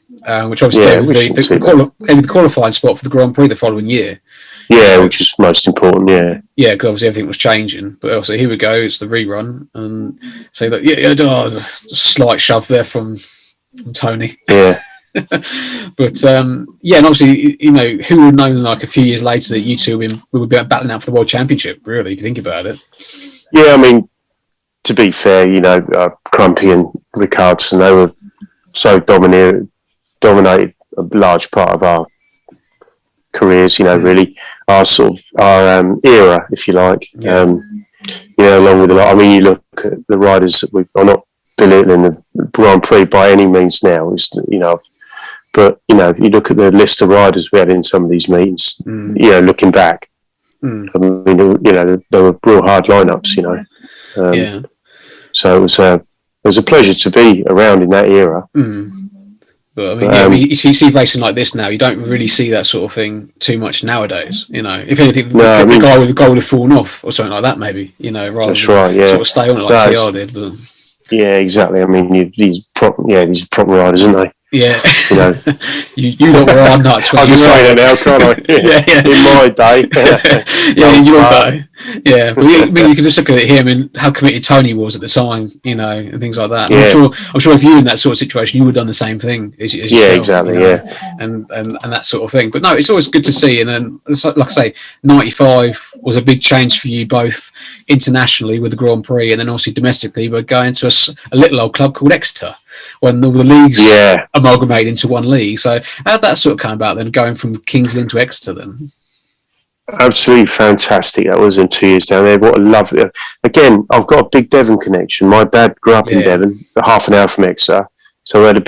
which obviously gave the qualifying spot for the Grand Prix the following year.
Yeah, which is most important.
Yeah, because obviously everything was changing. But also here we go, it's the rerun, and so that slight shove there from Tony.
Yeah.
But and obviously, who would have known like a few years later that you two would be battling out for the World Championship, really, if you think about it.
Yeah, I mean, to be fair, Crumpy and Ricardson, they were so dominated a large part of our careers, really, our era, if you like. Along with a lot. I mean, you look at the riders that are not belittling the Grand Prix by any means now, but if you look at the list of riders we had in some of these meetings, looking back, I mean, there were real hard lineups, So it was a pleasure to be around in that era.
But I mean, you see racing like this now, you don't really see that sort of thing too much nowadays. If anything, the guy would have fallen off or something like that, maybe. Rather
that's
than
right,
sort of stay on it like TR did. But
yeah, exactly. I mean, these proper riders, aren't they?
Yeah, you lot were hard nuts.
I can say that now, can't I? In my day.
In your day. Yeah, but I mean, you can just look at it here. I mean, how committed Tony was at the time, and things like that.
Yeah.
I'm sure if you were in that sort of situation, you would have done the same thing as yourself.
Yeah, exactly.
And that sort of thing. But no, it's always good to see. And then, like I say, '95 was a big change for you both internationally with the Grand Prix, and then also domestically, but going to a little old club called Exeter, when all the leagues amalgamated into one league. So how did that sort of come about then, going from King's Lynn to Exeter then?
Absolutely fantastic. That was in 2 years down there. What a lovely... Again, I've got a big Devon connection. My dad grew up in Devon, half an hour from Exeter. So I had a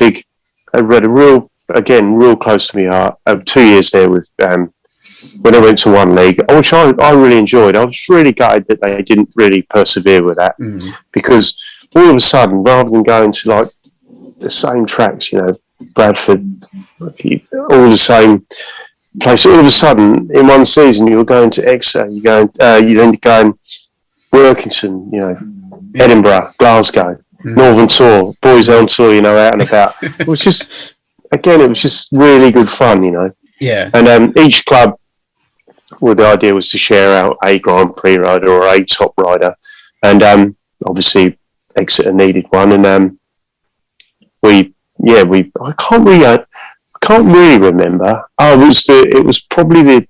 real close to my heart. 2 years there with... when I went to one league, which I really enjoyed. I was really gutted that they didn't really persevere with that, because all of a sudden, rather than going to like the same tracks, Bradford, all the same place, all of a sudden in one season you're going to Exeter, you then going Workington, Edinburgh, Glasgow, Northern Tour, Boys on Tour, out and about. It was just really good fun,
Yeah.
And each club, the idea was to share out a Grand Prix rider or a top rider, and obviously Exeter needed one, and I can't really remember. It was probably the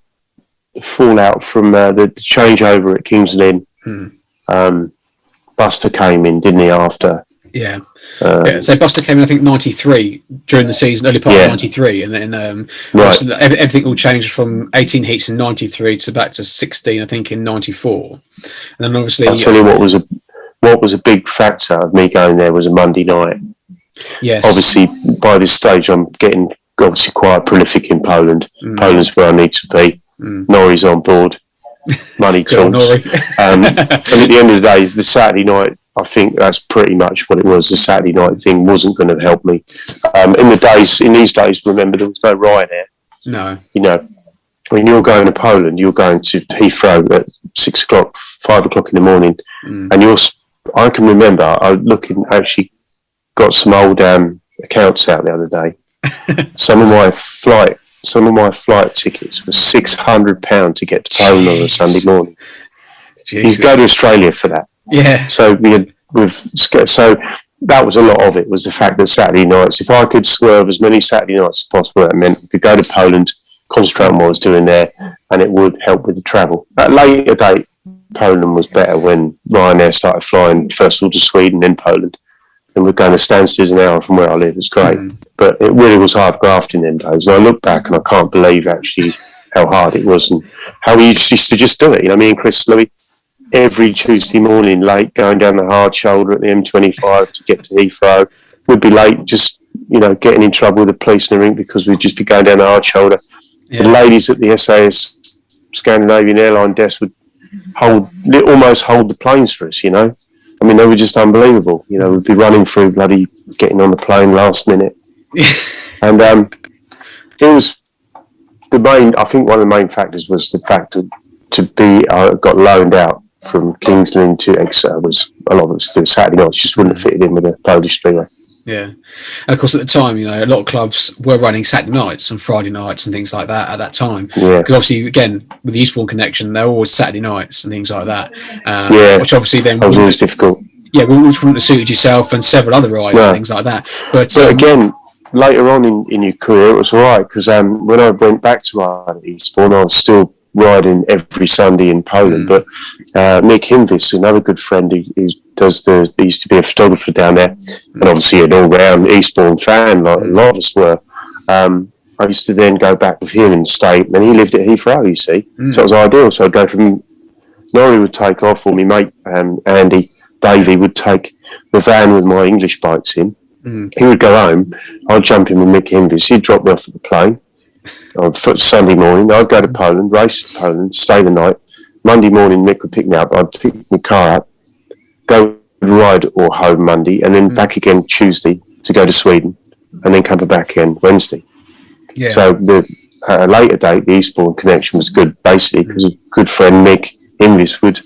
fallout from the changeover at King's Lynn. Buster came in, didn't he? After
Yeah. So Buster came in, I think, 93 during the season, early part of 93, and then everything all changed from 18 heats in 93 to back to 16, I think, in 94. And then obviously,
I'll tell you what was a big factor of me going there was a Monday night.
Yes.
Obviously, by this stage, I'm getting obviously quite prolific in Poland. Poland's where I need to be. Norrie's on board. Money talks. And at the end of the day, the Saturday night, I think that's pretty much what it was. The Saturday night thing wasn't going to help me. In these days, remember, there was no Ryanair.
No.
You know, when you're going to Poland, you're going to Heathrow at 6 o'clock, 5 o'clock in the morning, and I can remember I actually got some old accounts out the other day. Some of my flight tickets were £600 to get to Poland on a Sunday morning.
Jeez.
You could go to Australia for that.
Yeah.
So so that was a lot of it, was the fact that Saturday nights, if I could swerve as many Saturday nights as possible, that meant I could go to Poland, concentrate on what I was doing there, and it would help with the travel. At a later date, Poland was better when Ryanair started flying first of all to Sweden, then Poland. And we're going to Stansted an hour from where I live. It was great. But it really was hard graft in them days. And I look back and I can't believe actually how hard it was and how we used to just do it. You know, me and Chris Louis, every Tuesday morning late, going down the hard shoulder at the M25 to get to Heathrow. We'd be late, just, you know, getting in trouble with the police and everything because we'd just be going down the hard shoulder. Yeah. The ladies at the SAS Scandinavian airline desk would almost hold the planes for us, you know. I mean, they were just unbelievable. You know, we'd be running through bloody getting on the plane last minute. And it was I think one of the main factors was the fact that got loaned out from King's Lynn to Exeter was a lot of it still Saturday nights, just wouldn't have fitted in with the Polish Speedway.
Yeah. And of course, at the time, you know, a lot of clubs were running Saturday nights and Friday nights and things like that at that time. Yeah. Because obviously, again, with the Eastbourne connection, they're always Saturday nights and things like that. Which obviously then...
That was always difficult.
Yeah, which wouldn't have suited yourself and several other riders and things like that. But
again, later on in your career, it was all right, because when I went back to ride at Eastbourne, I was still riding every Sunday in Poland. But Nick Hinvis, another good friend he used to be a photographer down there, and obviously an all-round Eastbourne fan, like a lot of us were. I used to then go back with him and stay, and he lived at Heathrow, you see, so it was ideal. So I'd go from Norrie would take off, or my mate Andy Davey would take the van with my English bikes in. He would go home, I'd jump in with Mick Hinvis, he'd drop me off at the plane on Sunday morning. I'd go to Poland, race to Poland, stay the night. Monday morning, Mick would pick me up. I'd pick my car up, go ride or home Monday, and then back again Tuesday to go to Sweden, and then come back again Wednesday. Yeah. So at a later date, the Eastbourne connection was good, basically, because a good friend, Mick Hinvis, would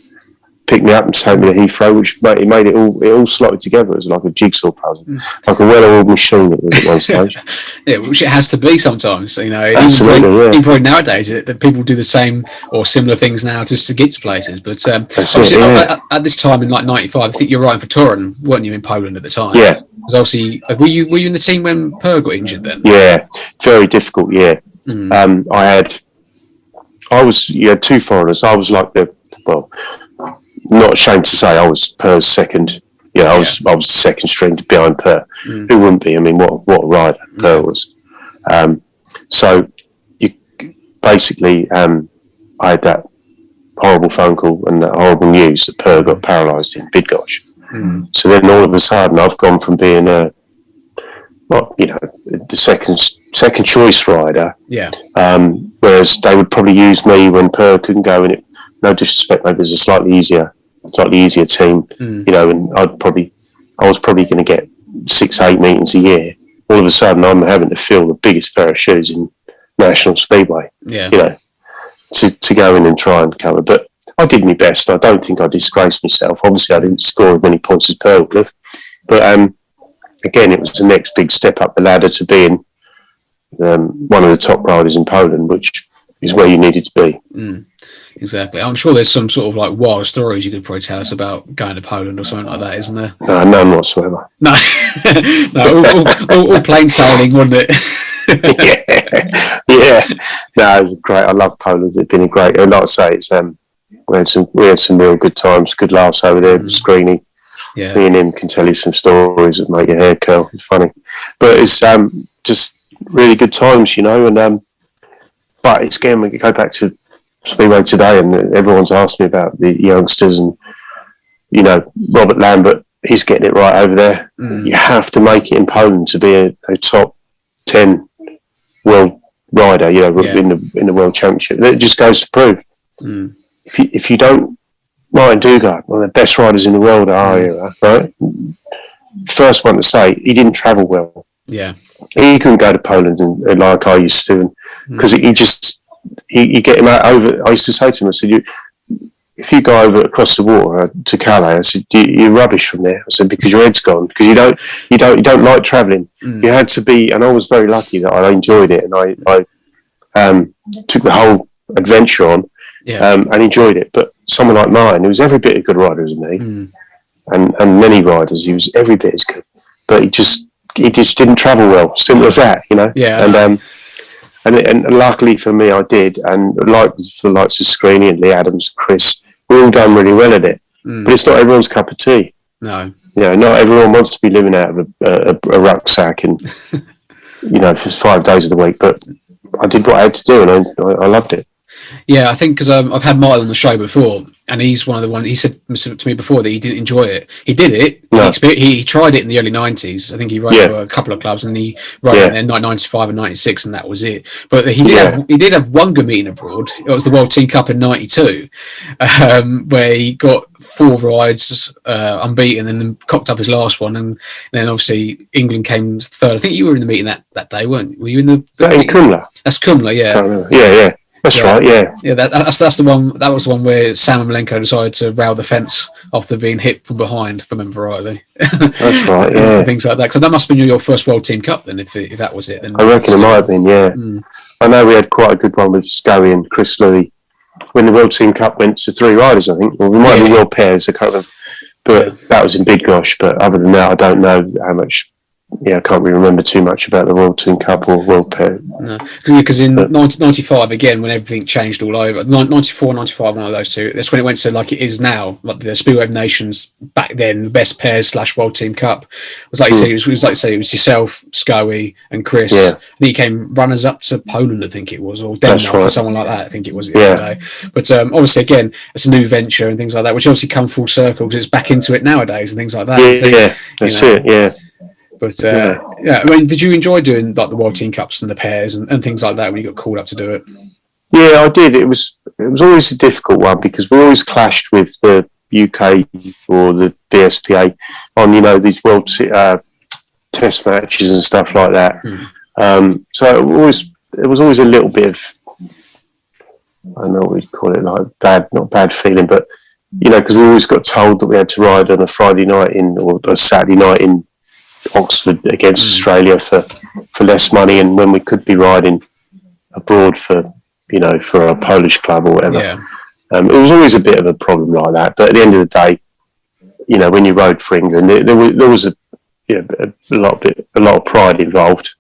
pick me up and take me to Heathrow, which made it all slotted together. It was like a jigsaw puzzle, like a well-oiled machine it was at one stage.
Yeah, which it has to be sometimes. You know,
absolutely.
Probably nowadays that people do the same or similar things now just to get to places. But obviously, at this time in like '95, I think you're riding for Toruń, weren't you, in Poland at the time?
Yeah.
Because obviously, were you in the team when Per got injured then?
Yeah, very difficult. Yeah, you had two foreigners. I was like not ashamed to say I was Per's second. I was the second string behind Per. Who wouldn't be? I mean, what a rider Per was. So you basically, I had that horrible phone call and that horrible news that Per got paralysed in Bydgoszcz. So then all of a sudden, I've gone from being the second choice rider. Yeah. Whereas they would probably use me when Per couldn't go, and no disrespect, maybe there's a slightly easier team, and I was probably going to get 6-8 meetings a year. All of a sudden, I'm having to fill the biggest pair of shoes in National Speedway. Yeah. To go in and try and cover. But I did my best. I don't think I disgraced myself. Obviously, I didn't score as many points as Per would have. But again, it was the next big step up the ladder to being one of the top riders in Poland, which is where you needed to be.
Exactly. I'm sure there's some sort of like wild stories you could probably tell us about going to Poland or something like that, isn't there?
No, none whatsoever.
No, all plain sailing, wasn't it?
yeah. No, it was great. I love Poland. It's been a great. And like I say, it's we had some real good times, good laughs over there. Screeny,
Yeah.
Me and him can tell you some stories that make your hair curl. It's funny, but it's just really good times, and but it's again, we go back to Speedway today, and everyone's asked me about the youngsters, and Robert Lambert, he's getting it right over there. You have to make it in Poland to be a top 10 world rider, in the world championship. It just goes to prove if you don't, Martin Dugard, one of the best riders in the world, right? First one to say he didn't travel well.
Yeah,
he couldn't go to Poland and like I used to, because you get him out over. I used to say to him, I said, if you go over across the water to Calais, I said, you're rubbish from there. I said, because your head's gone, because you don't like travelling. You had to be, and I was very lucky that I enjoyed it, and I took the whole adventure on and enjoyed it. But someone like Martin, who was every bit as good a rider as me, and many riders, he was every bit as good, but he just didn't travel well. Simple as that, Yeah. And luckily for me, I did, and like for the likes of Screeny and Lee Adams, Chris, we all done really well at it. But it's not everyone's cup of tea.
No.
Not everyone wants to be living out of a rucksack and for 5 days of the week. But I did what I had to do, and I loved it.
Yeah, I think because I've had Martin on the show before, and he's one of the ones. He said to me before that he didn't enjoy it. He did it. No. He tried it in the early 90s. I think he rode for a couple of clubs, and he rode in 95 and 96, and that was it. But he did have one good meeting abroad. It was the World Team Cup in '92, where he got 4 rides unbeaten, and then cocked up his last one, and then obviously England came third. I think you were in the meeting that day, weren't you? Were you in the
in Kumla?
That's Kumla, yeah.
Yeah. That's right, yeah.
Yeah, that's the one. That was the one where Sam Malenko decided to rail the fence after being hit from behind, if I remember rightly.
That's right, yeah.
Things like that. So that must have been your first World Team Cup then, if that was it. Then
I reckon it might have been, yeah. I know we had quite a good one with Scully and Chris Louis when the World Team Cup went to 3 riders, I think. Well, we might have been world pairs, I can't remember. But that was in Big Gosh. But other than that, I don't know how much. I can't really remember too much about the World Team Cup or World Pair.
No, because in 1995, again, when everything changed all over, 94, 95, one of those two, that's when it went to like it is now, like the Speedway of Nations back then, the best pairs / World Team Cup. It was like you said, it was yourself, Scoey, and Chris. Yeah. I think you came runners up to Poland, I think it was, or Denmark, or someone like that. I think it was the other day. But obviously, again, it's a new venture and things like that, which obviously come full circle because it's back into it nowadays and things like that.
That's it. Yeah.
But I mean, did you enjoy doing like the World Team Cups and the pairs and things like that when you got called up to do it?
Yeah, I did. It was always a difficult one because we always clashed with the UK or the BSPA on these World Test matches and stuff like that. So it was always a little bit of, I don't know what we'd call it, like not bad feeling, but because we always got told that we had to ride on a Friday night or a Saturday night in Oxford against Australia for less money, and when we could be riding abroad for a Polish club or whatever. It was always a bit of a problem like that. But at the end of the day, when you rode for England, there was a lot of pride involved.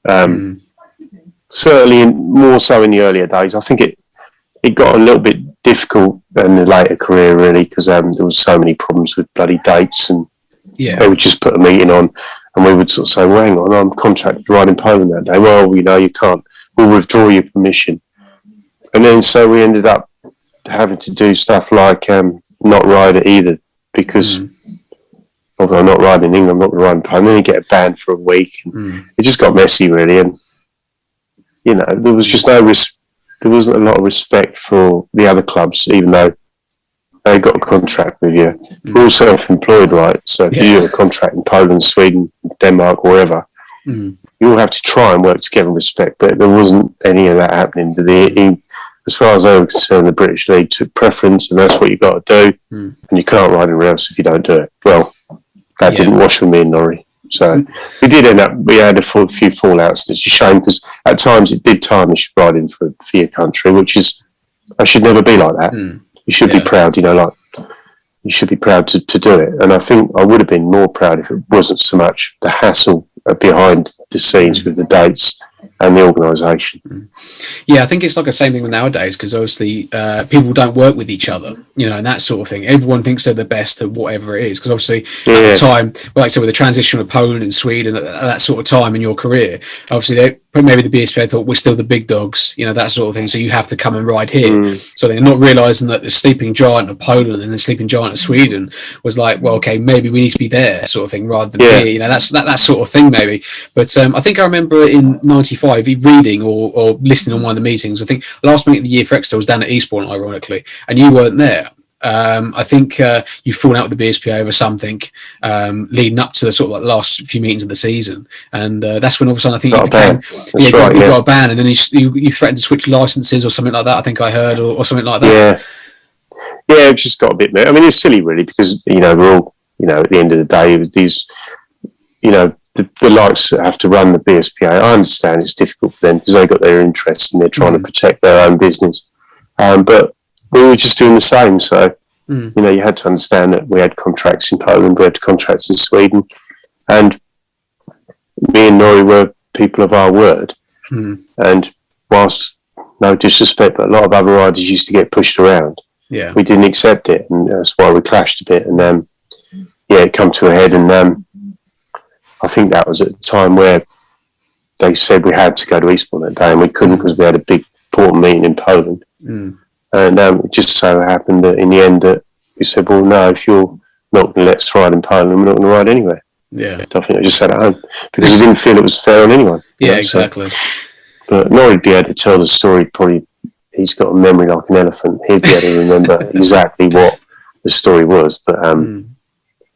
Certainly, more so in the earlier days. I think it got a little bit difficult in the later career, really, because there was so many problems with bloody dates, and they would just put a meeting on. And we would sort of say, well, hang on, I'm contracted to ride in Poland that day. Well, you can't. We'll withdraw your permission. And then so we ended up having to do stuff like not ride it either because although I'm not riding in England, I'm not going to ride in Poland. Then you get a ban for a week. And it just got messy, really. And, there was just there wasn't a lot of respect for the other clubs, even though they got a contract with you. We're all self-employed, right? So if you have a contract in Poland, Sweden, Denmark, wherever, you all have to try and work together in respect. But there wasn't any of that happening. As far as I was concerned, the British League took preference, and that's what you got to do. And you can't ride anywhere else if you don't do it. Well, that didn't wash with me and Norrie. So we had a few fallouts, and it's a shame because at times it did tarnish riding for your country, which is, I should never be like that. You should be proud, you should be proud to do it. And I think I would have been more proud if it wasn't so much the hassle behind the scenes with the dates and the organisation.
Yeah, I think it's like the same thing with nowadays, because obviously people don't work with each other, and that sort of thing. Everyone thinks they're the best at whatever it is, because obviously at the time, like I said, with the transition of Poland and Sweden at that sort of time in your career, obviously maybe the BSPA thought we're still the big dogs, that sort of thing. So you have to come and ride here. So they're not realising that the sleeping giant of Poland and the sleeping giant of Sweden was like, well, okay, maybe we need to be there, sort of thing, rather than here. That's that sort of thing, maybe. But I think I remember in '95 reading or listening on one of the meetings. I think last meeting of the year for Exeter was down at Eastbourne, ironically, and you weren't there. I think you've fallen out with the BSPA over something leading up to the sort of like last few meetings of the season, and that's when all of a sudden I think you got a ban, and then you threatened to switch licenses or something like that. I think I heard, or something like that.
Yeah, it just got a bit. I mean, it's silly, really, because we're all at the end of the day, these the likes that have to run the BSPA. I understand it's difficult for them because they've got their interests and they're trying to protect their own business, but we were just doing the same. So, you had to understand that we had contracts in Poland, we had contracts in Sweden, and me and Nori were people of our word. And whilst, no disrespect, but a lot of other riders used to get pushed around, we didn't accept it, and that's why we clashed a bit. And it come to a head, and I think that was at the time where they said we had to go to Eastbourne that day, and we couldn't because we had a big important meeting in Poland. And it just so happened that in the end that we said, well, no, if you're not going to let us ride in Poland, we're not going to ride anywhere. So I think I just sat at home because we didn't feel it was fair on anyone.
Exactly.
So, but Nori'd be able to tell the story. Probably he's got a memory like an elephant. He'd be able to remember exactly what the story was.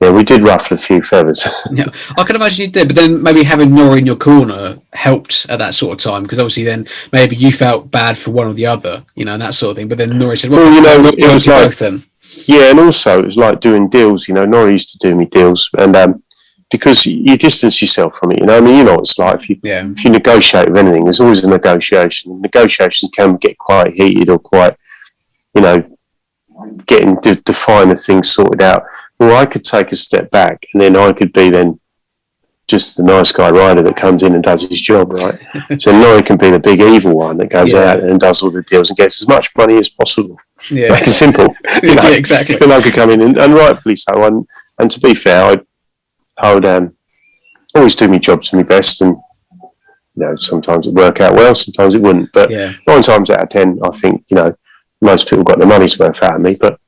But we did ruffle a few feathers.
I can imagine you did, but then maybe having Nori in your corner helped at that sort of time, because obviously then maybe you felt bad for one or the other, and that sort of thing. But then Nori said, "Well,
it was like
both then."
Yeah, and also it was like doing deals. Nori used to do me deals, and because you distance yourself from it. I mean, you know what it's like if you negotiate with anything. There's always a negotiation. Negotiations can get quite heated or quite, getting the finer things sorted out. Well, I could take a step back, and then I could be then just the nice guy rider that comes in and does his job, right? So Nori can be the big evil one that goes out and does all the deals and gets as much money as possible. Make it simple.
Exactly.
So I could come in, and rightfully so. And to be fair, I would always do my job to my best, and sometimes it work out well, sometimes it wouldn't. But 9 times out of 10, I think most people got their money's worth out of me, but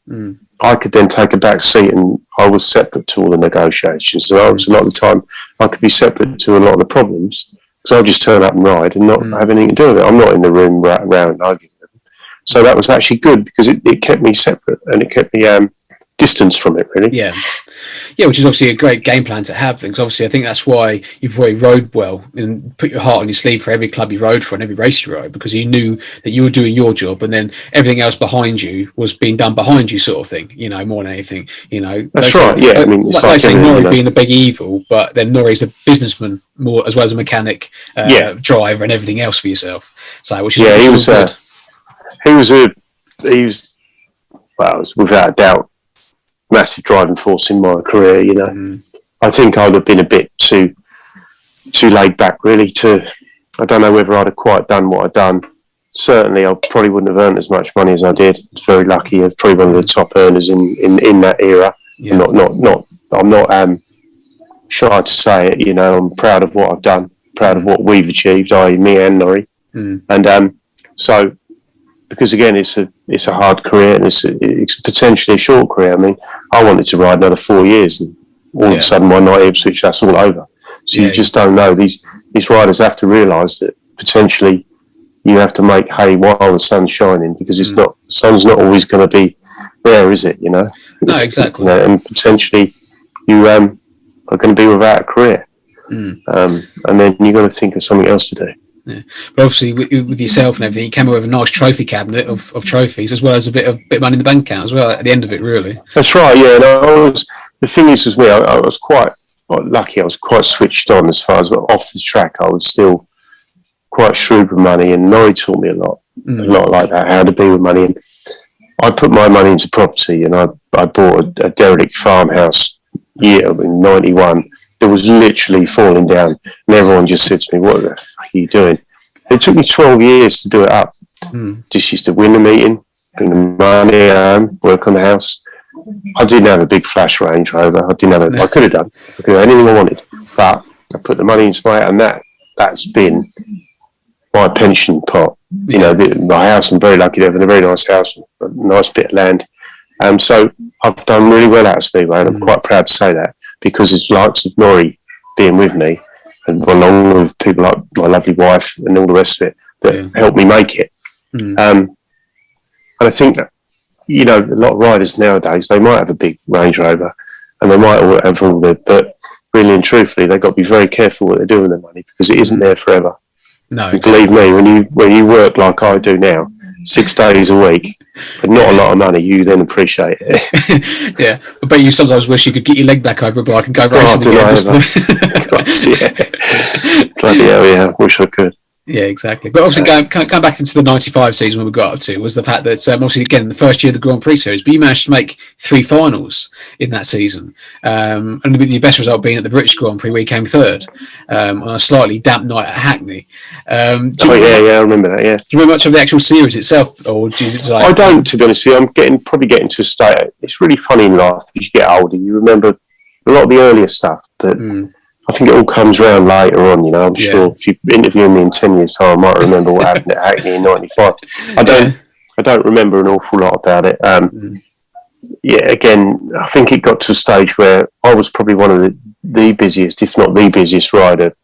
I could then take a back seat, and I was separate to all the negotiations. So a lot of the time I could be separate to a lot of the problems, because I'll just turn up and ride and not have anything to do with it. I'm not in the room around arguing with them. So that was actually good, because it kept me separate, and it kept me distance from it, really.
Which is obviously a great game plan to have. Because obviously I think that's why you've probably rode well and put your heart on your sleeve for every club you rode for and every race you rode, because you knew that you were doing your job, and then everything else behind you was being done behind you, sort of thing. More than anything.
That's right. I mean, it's like
saying Nori being the big evil, but then Nori's a businessman more, as well as a mechanic, driver, and everything else for yourself. So which is
he was without a doubt massive driving force in my career. I think I'd have been a bit too laid back, really. I don't know whether I'd have quite done what I'd done. Certainly, I probably wouldn't have earned as much money as I did. I was very lucky. I was probably one of the top earners in that era. I'm not shy to say it. I'm proud of what I've done, proud of what we've achieved, i.e. me and Nori. And so, because again, it's a hard career, and it's potentially a short career. I mean, I wanted to ride another 4 years, and all of a sudden one night at Ipswich, that's all over. So you just don't know. These riders have to realise that potentially you have to make hay while the sun's shining, because the sun's not always going to be there, is it? No,
exactly.
And potentially you are going to be without a career, and then you've got to think of something else to do.
But obviously with yourself and everything, you came up with a nice trophy cabinet of trophies, as well as a bit of money in the bank account as well at the end of it, really.
That's right. And the thing is, with me, I was quite lucky. I was quite switched on as far as off the track. I was still quite shrewd with money, and Nori taught me a lot like that, how to be with money. And I put my money into property, and I bought a derelict farmhouse in '91. That was literally falling down, and everyone just said to me, "What the fuck are you doing?" It took me 12 years to do it up. Just used to win the meeting, bring the money home, work on the house. I didn't have a big flash Range Rover. I didn't have I could have done. I could have anything I wanted, but I put the money into my, and that's been my pension pot. You know, my house. I'm very lucky to have a very nice house, a nice bit of land. So I've done really well out of Speedway, and I'm quite proud to say that, because it's likes of Nori being with me, and along with people like my lovely wife and all the rest of it that helped me make it. And I think that, you know, a lot of riders nowadays, they might have a big Range Rover and they might have all the, but really and truthfully, they've got to be very careful what they're doing with their money, because it isn't there forever.
No,
exactly. Believe me, when you work like I do now, 6 days a week, but not a lot of money, you then appreciate it.
Yeah, I bet you sometimes wish you could get your leg back over a bike and go racing again.
Gosh, yeah. Bloody hell, yeah, I wish I could.
Yeah, exactly. But obviously, going back into the 95 season when we got up to, was the fact that obviously, again, the first year of the Grand Prix series, but you managed to make 3 finals in that season. And with your best result being at the British Grand Prix, where you came third on a slightly damp night at Hackney.
I remember that, yeah.
Do you remember much of the actual series itself? Or is it like,
I don't, to be honest with you. I'm probably getting to a state. It's really funny in life. As you get older, you remember a lot of the earlier stuff, but I think it all comes around later on, you know. I'm sure if you interview me in 10 years' time, I might remember what happened at Hackney in 95. I don't remember an awful lot about it. Again, I think it got to a stage where I was probably one of the busiest, if not the busiest rider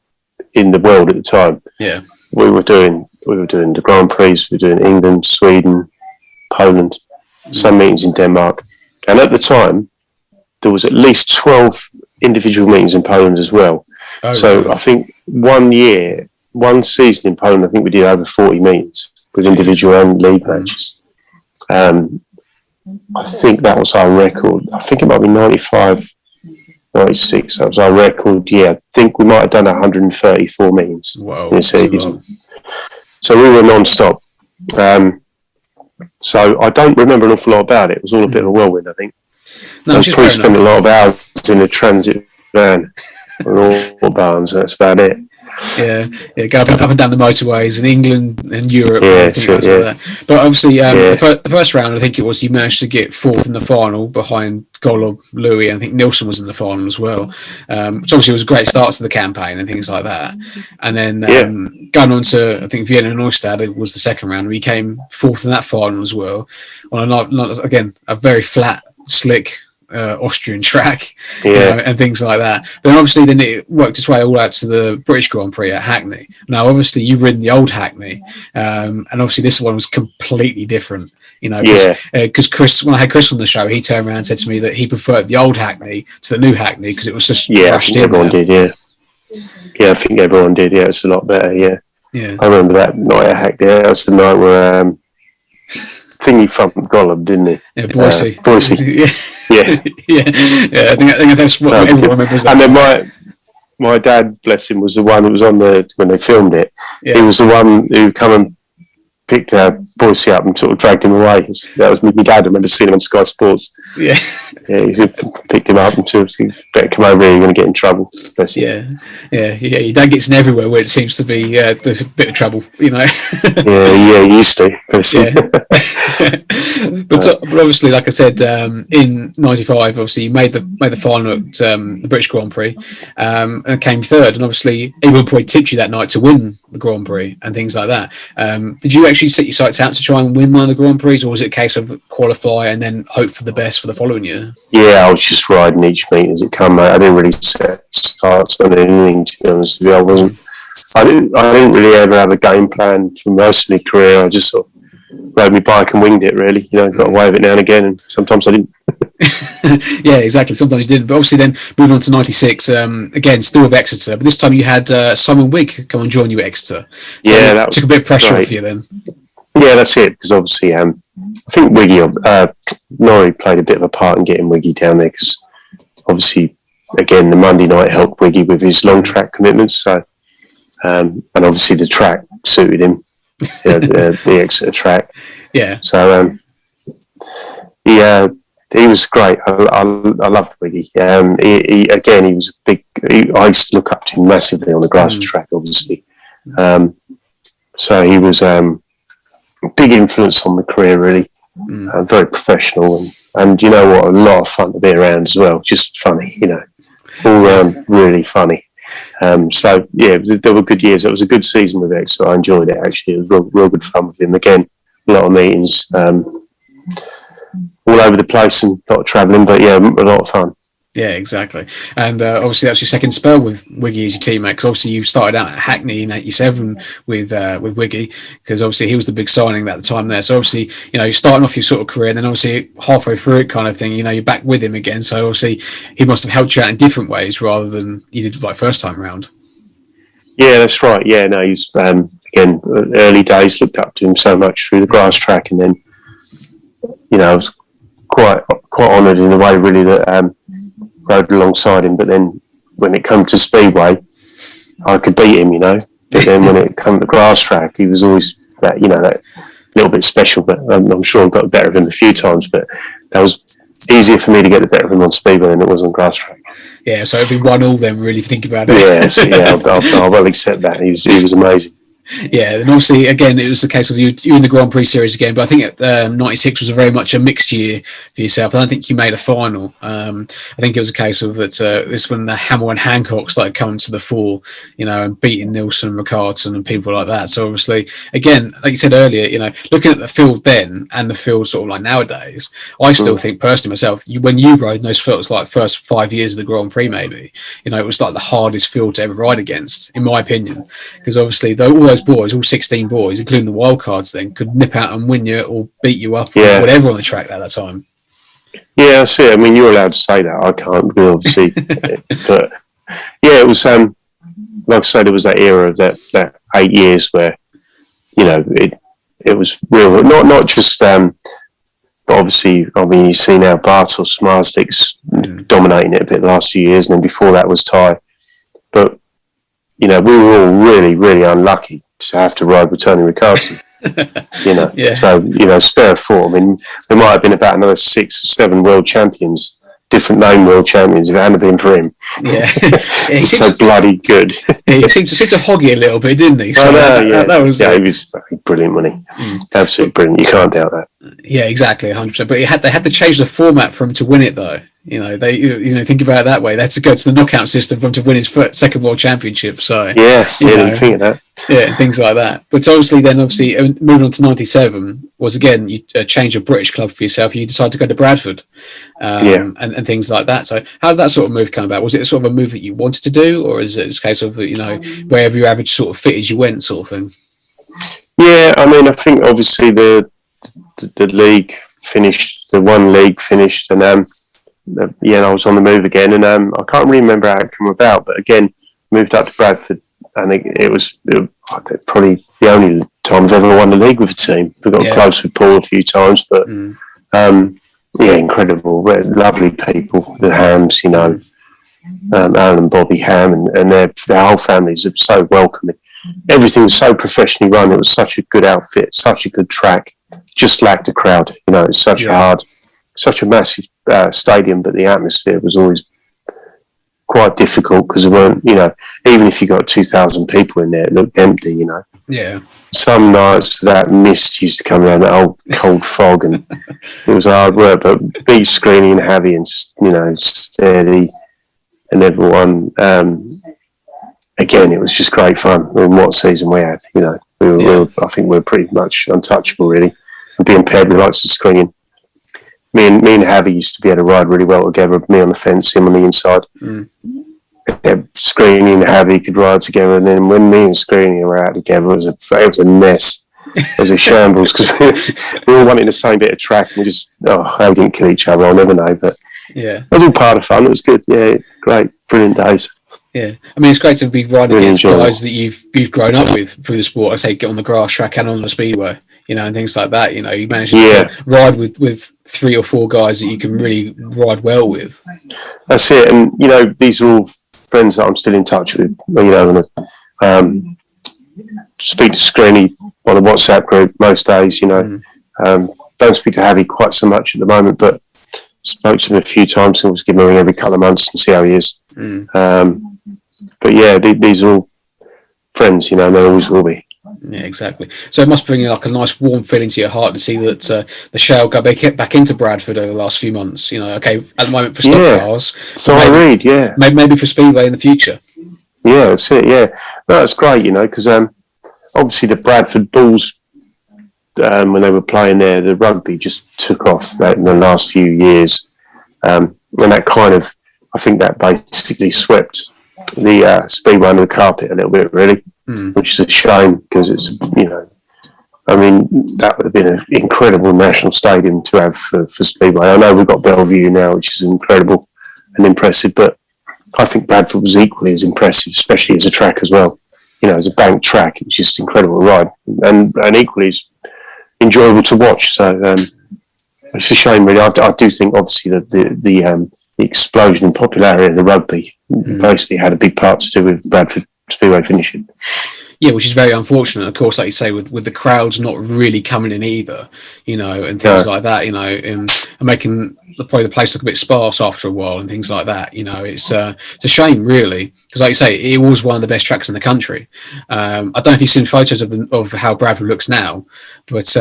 in the world at the time.
Yeah.
We were doing the Grand Prix, we were doing England, Sweden, Poland, some meetings in Denmark. And at the time, there was at least 12 individual meetings in Poland as well. I think one season in Poland, I think we did over 40 meetings with individual and league matches. I think that was our record. I think it might be 95, 96. That was our record. Yeah, I think we might have done 134 meetings in a season. So we were non-stop. So I don't remember an awful lot about it. It was all a bit of a whirlwind, I think. I probably spent a lot of hours in a transit van on all barns, and that's about it.
Yeah, go up and down the motorways in England and Europe. Like that. But obviously, the first round, I think it was, you managed to get 4th in the final behind Golob, Louis, and I think Nilsson was in the final as well. Which obviously was a great start to the campaign and things like that. And then going on to, I think, Vienna and Neustadt was the second round. We came 4th in that final as well. On a very flat, slick Austrian track, and things like that. But obviously then it worked its way all out to the British Grand Prix at Hackney. Now obviously you've ridden the old Hackney, and obviously this one was completely different, you know, because Chris, when I had Chris on the show, he turned around and said to me that he preferred the old Hackney to the new Hackney because it was just rushed in.
Everyone did, I think everyone did. It's a lot better. I remember that night at Hackney. That was the night where Thingy thumped Gollum, didn't he?
Yeah, Boise.
Yeah.
I think that's what everyone remembers.
And then my dad, bless him, was the one who was on when they filmed it. He was the one who come and picked Boise up and sort of dragged him away. That was my dad. I remember seeing him on Sky Sports. He picked him up and said, "Better come over here. You're going to get in trouble." Bless him.
Your dad gets in everywhere where it seems to be there's a bit of trouble, you know.
He used to.
But obviously, like I said, in '95, obviously you made the final at the British Grand Prix, and came third. And obviously, everyone probably tipped you that night to win the Grand Prix and things like that. Did you actually set your sights out to try and win one of the Grand Prix, or was it a case of qualify and then hope for the best for the following year?
I was just riding each meet as it came, mate. I didn't really set sights on anything, to be honest with you. I didn't really ever have a game plan for most of my career. I just sort of rode my bike and winged it, really. You know, got away with it now and again, and sometimes I didn't.
Yeah, exactly. Sometimes you didn't. But obviously then moving on to 96, again, still with Exeter. But this time you had Simon Wigg come and join you at Exeter. So that took a bit of pressure off you then.
Yeah, that's it. Because obviously, I think Wiggy, Norrie played a bit of a part in getting Wiggy down there. Because obviously, again, the Monday night helped Wiggy with his long track commitments. So, and obviously the track suited him, the Exeter track. Yeah. So, he was great. I loved Wiggy. He was a big. I used to look up to him massively on the grass track, obviously. So he was a big influence on my career, really. Very professional, and you know what, a lot of fun to be around as well. Just funny, you know, all round really funny. So yeah, there were good years. It was a good season with X, so I enjoyed it actually. It was real good fun with him. Again, a lot of meetings, all over the place, and a lot of travelling, but yeah, a lot of fun.
Yeah, exactly. And obviously that's your second spell with Wiggy as your teammate, because obviously you started out at Hackney in '87 with Wiggy, because obviously he was the big signing at the time there. So obviously, you know, you're starting off your sort of career, and then obviously halfway through it kind of thing, you know, you're back with him again. So obviously he must have helped you out in different ways rather than you did like first time round.
Yeah, that's right. Yeah, no, he's again, early days, looked up to him so much through the grass track, and then, you know, I was quite honoured in a way, really, that rode alongside him. But then when it came to Speedway, I could beat him, you know. But then when it came to grass track, he was always that, you know, that little bit special. But I'm sure I got the better of him a few times. But that was easier for me to get the better of him on Speedway than it was on grass track.
Yeah, so it'd be 1-1 then, really, if you think about it.
Yes, yeah, I will accept that. He was amazing.
Yeah, and obviously, again, it was the case of you in the Grand Prix series again, but I think '96 was very much a mixed year for yourself. I don't think you made a final. I think it was a case of that this when the Hamill and Hancock started coming to the fore, you know, and beating Nilsson, Ricardson, and people like that. So obviously, again, like you said earlier, you know, looking at the field then and the field sort of like nowadays, I still think personally myself, when you rode in those fields, like first 5 years of the Grand Prix, maybe, you know, it was like the hardest field to ever ride against, in my opinion, because obviously all those boys, all 16 boys, including the wildcards, then could nip out and win you or beat you up or whatever on the track at that time.
Yeah, that's it. I mean, you're allowed to say that. I can't, obviously. But yeah, it was, like I said, there was that era of that 8 years where, you know, it was real. Not just, but obviously, I mean, you see now Bartos, Marsdick's dominating it a bit the last few years, and then before that was Ty. But, you know, we were all really, really unlucky to have to ride with Tony Ricardson. You know, so, you know, spare a thought. I mean, there might have been about another 6 or 7 world champions, different name world champions, if it hadn't been for him.
Yeah,
he's so bloody good.
He seemed to hog it a little bit, didn't he? So
that was he was brilliant, wasn't he? Absolutely brilliant. You can't doubt that.
Yeah, exactly, 100%. But they had to change the format for him to win it, though. You know, think about it that way. They had to go to the knockout system for him to win his second world championship. So
didn't think of that.
Yeah, things like that. But obviously, moving on to '97 was again you change a British club for yourself. You decided to go to Bradford, and things like that. So how did that sort of move come about? Was it sort of a move that you wanted to do, or is it a case of wherever your average sort of fit as you went, sort of thing?
Yeah, I mean, I think obviously the league finished, the one league finished, and I was on the move again, and I can't really remember how it came about, but again, moved up to Bradford. I think it was probably the only time I've ever won the league with a team. We got close with Paul a few times, but incredible, lovely people, the Hams, you know, Alan and Bobby Ham, and their whole families are so welcoming. Everything was so professionally run. It was such a good outfit, such a good track. Just lacked a crowd. You know, it's such a massive stadium, but the atmosphere was always quite difficult because there weren't, you know, even if you got 2,000 people in there, it looked empty, you know.
Yeah.
Some nights that mist used to come around, that old cold fog, and it was hard work, but be screaming and heavy and, you know, steady, and everyone, again, it was just great fun. I mean, what season we had, you know, I think we were pretty much untouchable, really. And being paired with lots of screening. Me and Javi used to be able to ride really well together. Me on the fence, him on the inside. Screening and Javi could ride together, and then when me and Screening were out together, it was a mess. It was a shambles because we all wanted the same bit of track, and we just how we didn't kill each other, I'll never know. But it was all part of fun. It was good. Yeah, great, brilliant days.
Yeah, I mean, it's great to be riding against guys that you've grown up with through the sport. I say get on the grass track and on the speedway, you know, and things like that. You know, you manage to ride with 3 or 4 guys that you can really ride well with.
That's it, and you know, these are all friends that I'm still in touch with. You know, and speak to Screeny on a WhatsApp group most days. You know, don't speak to Javi quite so much at the moment, but spoke to him a few times and was giving him a ring every couple of months and see how he is. But yeah, these are all friends, you know, and they always will be.
Yeah, exactly. So it must bring like a nice warm feeling to your heart to see that the show got back into Bradford over the last few months. You know, okay, at the moment for stock cars,
so I read,
maybe for Speedway in the future.
Yeah, that's it. Yeah, no, that's great. You know, because obviously the Bradford Bulls, when they were playing there, the rugby just took off in the last few years, and that kind of, I think that basically swept the Speedway under the carpet a little bit, really, which is a shame because it's, you know, I mean, that would have been an incredible national stadium to have for Speedway. I know we've got Bellevue now, which is incredible and impressive, but I think Bradford was equally as impressive, especially as a track as well. You know, as a bank track, it was just incredible ride and equally as enjoyable to watch. So it's a shame, really. I do think, obviously, that the explosion in popularity of the rugby basically had a big part to do with Bradford Speedway finishing.
Yeah, which is very unfortunate. Of course, like you say, with the crowds not really coming in either, you know, and things like that, you know, and making probably the place look a bit sparse after a while and things like that. You know, it's a shame, really, because like you say, it was one of the best tracks in the country. I don't know if you've seen photos of how Bradford looks now, but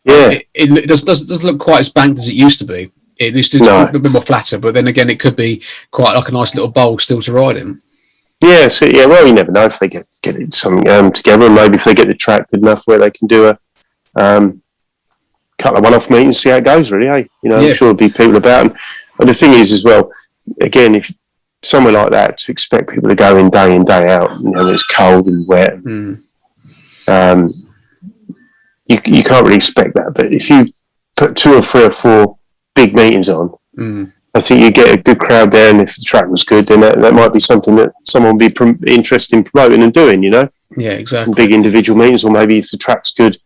it does look quite as banked as it used to be. It used to be a bit more flatter, but then again, it could be quite like a nice little bowl still to ride in.
Yeah, so well, you never know if they get it something together, and maybe if they get the track good enough where they can do a couple of one-off meetings, see how it goes. Really, hey, you know, I'm sure there'll be people about. And the thing is, as well, again, if somewhere like that, to expect people to go in day out, you know, it's cold and wet. You can't really expect that. But if you put 2 or 3 or 4 big meetings on. I think you get a good crowd there, and if the track was good, then that might be something that someone would be interested in promoting and doing, you know?
Yeah, exactly.
Big individual meetings, or maybe if the track's good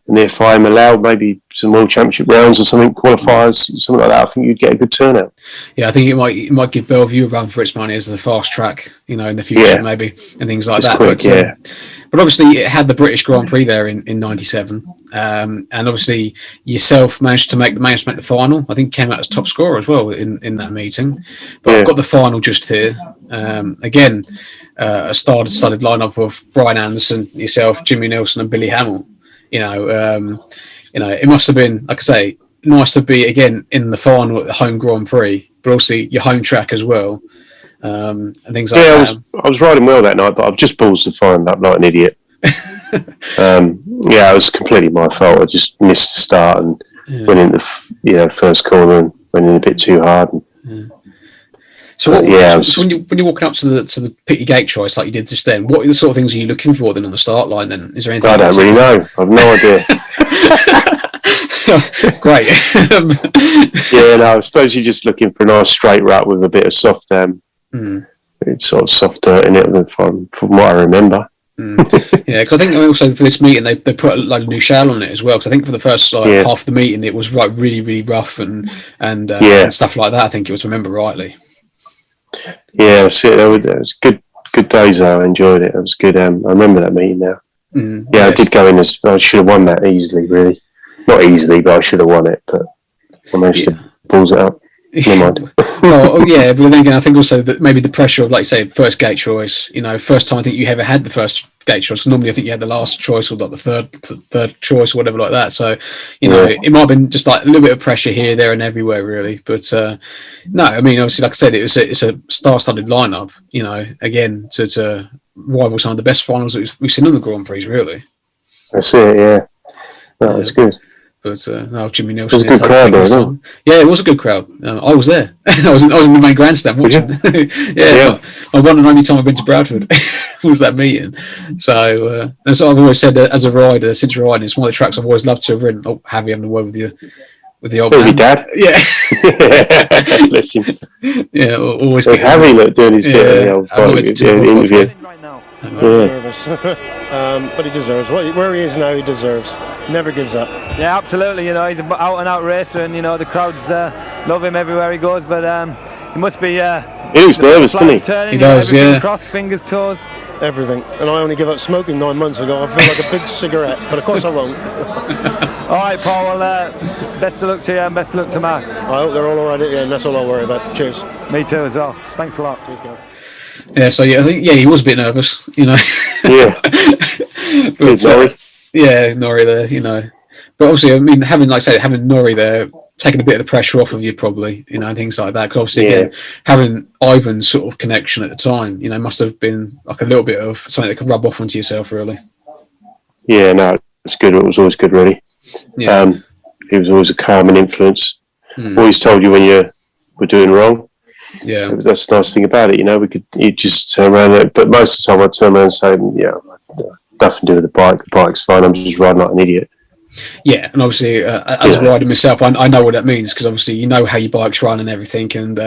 and the FIM allowed, maybe some World Championship rounds or something, qualifiers, something like that, I think you'd get a good turnout.
Yeah, I think it might give Bellevue a run for its money as a fast track, you know, in the future, maybe, and things like that.
Quick,
but obviously, it had the British Grand Prix there in '97, and obviously yourself managed to make the final. I think came out as top scorer as well in that meeting. But I've got the final just here. Again, a star-studded lineup of Brian Anderson, yourself, Jimmy Nelson, and Billy Hamill. You know, it must have been, like I say, nice to be again in the final at the home Grand Prix, but also your home track as well. And things like that.
I was riding well that night, but I've just ballsed the final up like an idiot. It was completely my fault. I just missed the start and went in the first corner and went in a bit too hard.
So when you're walking up to the pitty gate choice like you did just then, what are the sort of things are you looking for then on the start line? Then is there anything?
I don't really know. I've no idea.
Great.
I suppose you're just looking for a nice straight rut with a bit of soft it's sort of soft dirt in it from what I remember.
Yeah, because I think also for this meeting they put like a new shell on it as well. Because I think for the first half of the meeting it was really really rough and stuff like that. I think it was, if I remember rightly.
Yeah, it was good days though. I enjoyed it. It was good. I remember that meeting now. I did go in as I should have won that easily. Really, not easily, but I should have won it. But I managed to balls it up. Never mind.
But then again, I think also that maybe the pressure of, like, say, first gate choice. You know, first time I think you ever had the first gate choice. Because normally I think you had the last choice or like the third choice or whatever like that. So you know, it might have been just like a little bit of pressure here, there, and everywhere, really. But no, I mean, obviously, like I said, it's a star-studded lineup. You know, again to rival some of the best finals that we've seen on the Grand Prix, really.
That's it. Yeah, no, it's good.
But no, Jimmy Nelson.
It was a good crowd, wasn't it?
Yeah, it was a good crowd. I was there. I was in the main grandstand watching. My one and only time I've been to Bradford was that meeting. So, and so I've always said that as a rider, since riding, it's one of the tracks I've always loved to have ridden. Oh, have you having a word with the old man?
Your dad?
Yeah.
Listen.
Yeah, always.
Having doing his bit of the interview.
I'm nervous, but he deserves where he is now. He deserves. Never gives up.
Yeah, absolutely. You know, he's an out-and-out racer, and you know the crowds love him everywhere he goes. But he must be.
He was nervous, didn't he?
He does, yeah.
Cross, fingers, toes.
Everything. And I only gave up smoking 9 months ago. I feel like a big cigarette, but of course I won't.
All right, Paul. Well, best of luck to you, and best of luck to Mark.
I hope they're all right at the end. That's all I worry about. Cheers.
Me too, as well. Thanks a lot.
Cheers, guys.
Yeah, so I think he was a bit nervous, you know.
Yeah. Good, Norrie.
Yeah, Norrie there, you know. But obviously, I mean, having Norrie there, taking a bit of the pressure off of you, probably, you know, and things like that. Because obviously, again, having Ivan's sort of connection at the time, you know, must have been like a little bit of something that could rub off onto yourself, really.
Yeah, no, it's good. It was always good, really.
Yeah.
He was always a calming influence. Always told you when you were doing wrong.
Yeah.
That's the nice thing about it, you know. He'd just turn around, but most of the time I'd turn around and say, yeah, nothing to do with the bike. The bike's fine. I'm just riding like an idiot.
Yeah, and obviously, as a rider myself, I know what that means, because obviously you know how your bike's run and everything, and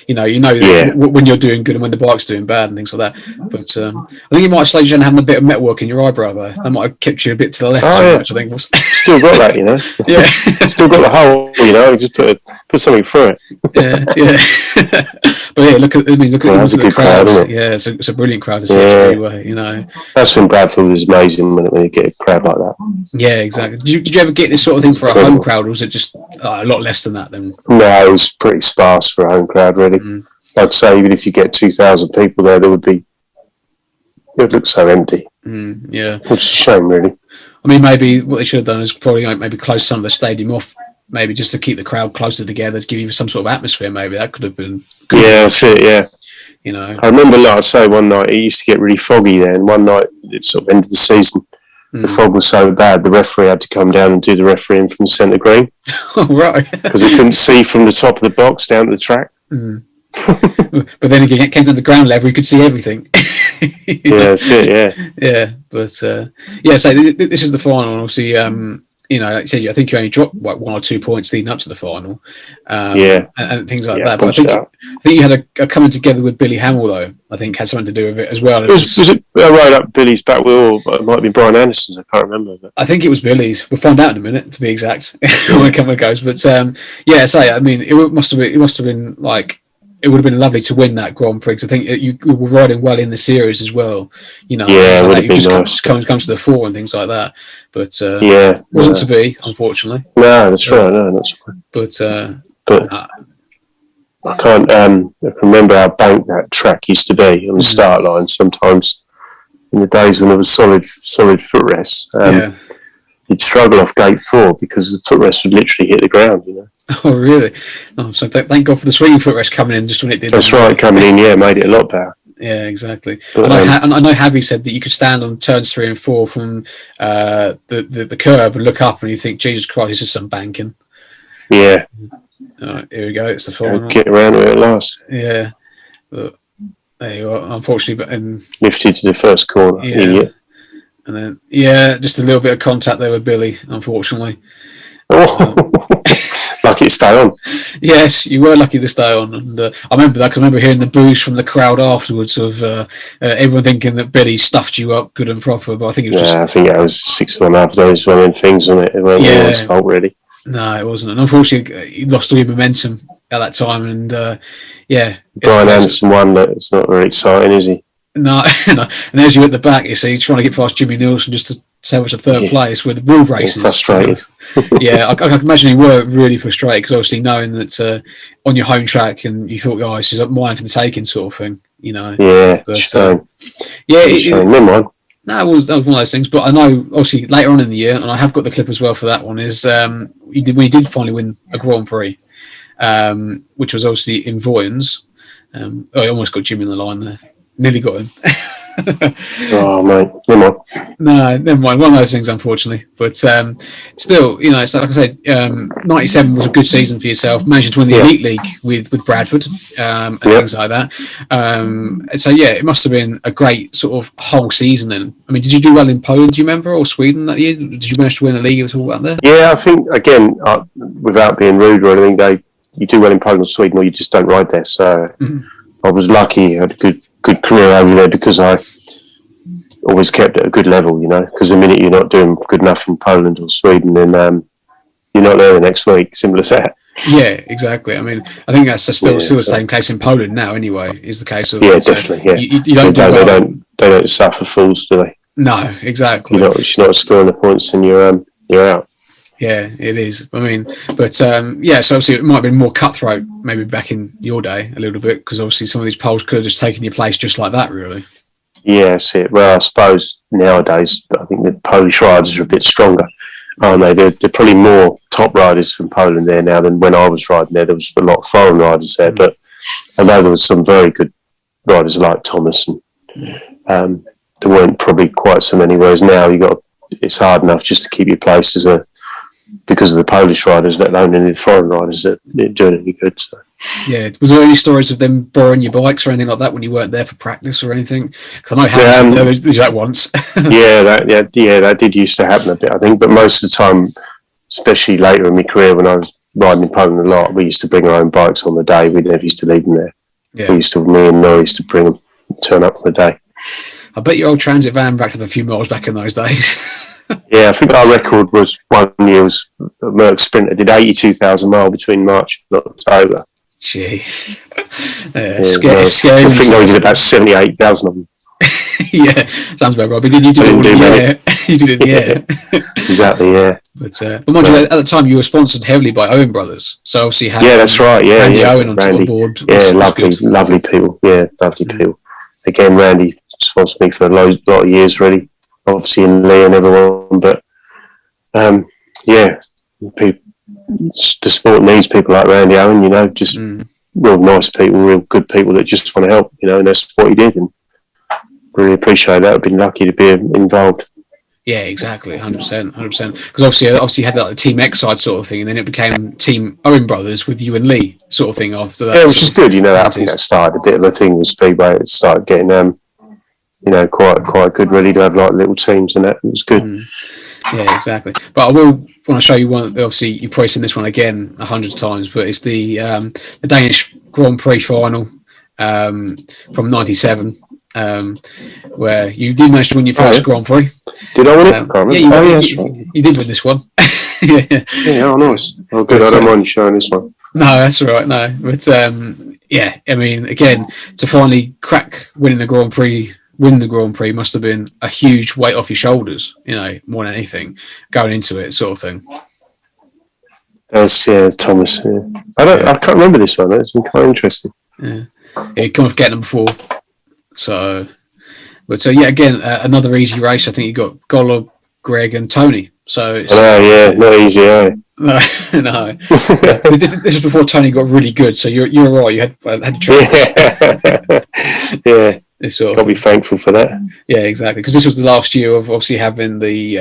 you know when you're doing good and when the bike's doing bad and things like that. But I think you might have slowed you down having a bit of metalwork in your eyebrow though. That might have kept you a bit to the left too much, I think.
Still got that, you know.
Yeah,
still got the hole, you know. Just put something through it.
Yeah. But yeah, look at
that's a good crowd, isn't it?
Yeah, it's a brilliant crowd to see at Speedway, you know.
That's when Bradford was amazing, when you get a crowd like that.
Yeah, exactly. Did you ever get this sort of thing for a home crowd, or was it just a lot less than that then?
No, it was pretty sparse for a home crowd, really. I'd say even if you get 2,000 people there, it would look so empty.
Yeah.
Which is a shame, really.
I mean, maybe what they should have done is probably maybe close some of the stadium off, maybe just to keep the crowd closer together, to give you some sort of atmosphere. Maybe that could have been good.
Yeah, that's it, yeah.
You know,
I remember, like I say, one night it used to get really foggy there, and one night it sort of ended the season. The fog was so bad, the referee had to come down and do the refereeing from the centre green.
Oh, right.
Because he couldn't see from the top of the box down to the track.
But then again, it came to the ground level, you could see everything.
Yeah, that's it, yeah.
Yeah, but so this is the final. Obviously, you know, like I said, I think you only dropped like 1 or 2 points leading up to the final. And things like that. But I think you had a coming together with Billy Hamill, though. I think had something to do with it as well.
Was it right up Billy's back wheel, or it might be Brian Anderson's? I can't remember. But.
I think it was Billy's. We'll find out in a minute, to be exact, when it goes. But I mean, it must have been like. It would have been lovely to win that Grand Prix. I think you were riding well in the series as well. You know,
yeah, it would have been
nice. Comes to the fore and things like that. But wasn't to be, unfortunately.
No, that's right. No, that's right.
But
I can't. I can remember how banked that track used to be on the start line. Sometimes in the days when there was solid footrests, you'd struggle off gate 4 because the footrest would literally hit the ground. You know.
Oh, really? Oh, so thank God for the swinging footrest coming in just when it did.
That's right, coming in, made it a lot better.
Yeah, exactly. But, and I know Javi said that you could stand on turns 3 and 4 from the curb and look up and you think, Jesus Christ, this is some banking.
Yeah.
All right, here we go. It's the final.
Get around to it at last.
Yeah. But there you are. Unfortunately,
lifted to the first corner.
Yeah.
Idiot.
And then, just a little bit of contact there with Billy, unfortunately.
Lucky to stay on.
Yes, you were lucky to stay on. And I remember that because I remember hearing the boos from the crowd afterwards of everyone thinking that Billy stuffed you up good and proper. But I think it was
I think that was 6.5 days, one of them things, wasn't it? It wasn't his fault, really.
No, it wasn't. And unfortunately, he lost all your momentum at that time. And
Brian Anderson won, but it's not very exciting, is he?
No. And there's you at the back, you see, trying to get past Jimmy Nielsen just to salvage a third place with rule races.
Frustrated.
I can imagine you were really frustrated because obviously knowing that on your home track and you thought, this is mine for the taking sort of thing, you know.
Yeah,
but
never mind.
No, that was one of those things. But I know, obviously, later on in the year, and I have got the clip as well for that one, is when he did finally win a Grand Prix, which was obviously in Voyens. I almost got Jimmy in the line there. Nearly got him.
Oh, mate. Never mind.
No, never mind. One of those things, unfortunately. But still, it's like I said, 97 was a good season for yourself. Managed to win the Elite League with Bradford and things like that. It must have been a great sort of whole season then. I mean, did you do well in Poland, do you remember, or Sweden that year? Did you manage to win a league at all out there?
Yeah, I think, again, without being rude or anything, you do well in Poland or Sweden or you just don't ride there. So I was lucky. I had a good career over there because I always kept at a good level, because the minute you're not doing good enough in Poland or Sweden, then you're not there the next week. Simple as that.
Yeah, exactly. I mean, I think that's still the same case in Poland now anyway, is the case of...
Yeah, definitely, yeah.
You don't do well.
They don't suffer fools, do they?
No, exactly.
You're not scoring the points and you're out.
Yeah, it is. I mean, but so obviously it might have been more cutthroat maybe back in your day a little bit because obviously some of these Poles could have just taken your place just like that, really.
Yeah, that's it. Well, I suppose nowadays, I think the Polish riders are a bit stronger, aren't they? They're probably more top riders from Poland there now than when I was riding there. There was a lot of foreign riders there, but I know there was some very good riders like Thomas, and there weren't probably quite so many. Whereas now it's hard enough just to keep your place because of the Polish riders, let alone any of the foreign riders that are doing any good. So.
Yeah, was there any stories of them borrowing your bikes or anything like that when you weren't there for practice or anything? Because I know Harrison there was that once.
that did used to happen a bit, I think. But most of the time, especially later in my career when I was riding in Poland a lot, we used to bring our own bikes on the day. We never used to leave them there.
Yeah.
Me and Noah used to bring them, turn up on the day.
I bet your old transit van backed up a few miles back in those days.
Yeah, I think our record was one year was Merck Sprinter did 82,000 miles between March and October.
Gee,
scary. I think I did about 78,000 of them.
Yeah, sounds about right. But then you did it all in the air. You did it in the air.
Exactly, yeah.
But mind you, at the time you were sponsored heavily by Owen Brothers, so obviously had
that's right. Yeah,
Randy
yeah.
Owen on board.
Yeah, lovely people. Yeah, lovely people. Again, Randy sponsored me for a lot of years, really. Obviously, in Lee and everyone, but the sport needs people like Randy Owen. Just real nice people, real good people that just want to help. And that's what he did, and really appreciate that. I've been lucky to be involved.
Yeah, exactly, 100%. Because obviously you had like the Team X side sort of thing, and then it became Team Owen Brothers with you and Lee sort of thing after that.
Yeah, which is good. I think that started a bit of a thing with Speedway. It started getting quite good really to have like little teams, and that it was good.
Yeah, exactly. But I will want to show you one. Obviously, you've probably seen this one again 100 times, but it's the Danish Grand Prix final from '97. Where you did manage to win your first Grand Prix.
Did I win it?
You did win this one.
Yeah, nice. Oh, good. I don't mind showing this one.
No, that's all right. No, but I mean, again, to finally crack win the Grand Prix must have been a huge weight off your shoulders. More than anything, going into it, sort of thing.
That's Thomas. Yeah. I can't remember this one. It's been quite interesting.
Yeah, you come off getting them before. So again, another easy race. I think you got Golob, Greg, and Tony. So
not easy, eh?
No. But this was before Tony got really good. So you're right. You had to try.
Yeah. Got to be thankful for that.
Yeah, exactly. Because this was the last year of obviously having the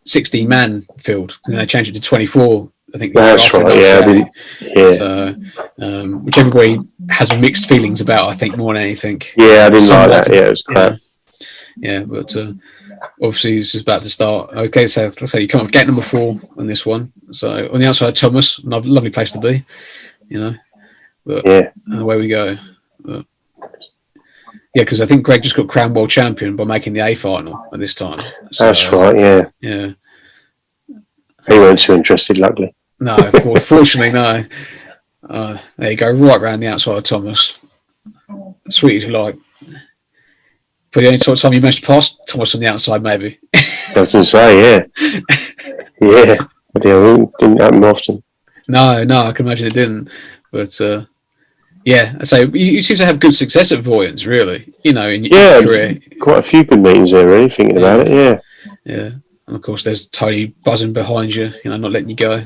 16-man field, and they changed it to 24. I think
that's right.
So, which everybody has mixed feelings about. I think more than anything.
Yeah, I didn't like that. Yeah, it was crap.
Yeah, but obviously it's just about to start. Okay, so let's say you come up get number 4 on this one. So on the outside, Thomas, lovely place to be. But and away we go. But, because I think Greg just got crowned world champion by making the A final at this time. So,
that's right. Yeah.
Yeah.
He weren't too interested, luckily.
No, fortunately, no. There you go, right round the outside of Thomas. Sweet as you like. For the only time you managed to pass Thomas on the outside, maybe.
I was going to say, yeah. But it didn't happen often.
No, I can imagine it didn't. But, so you seem to have good success at Voyants, really, in your career.
Quite a few good meetings there, really, thinking about it, yeah.
Yeah. And of course, there's Tony buzzing behind you, not letting you go.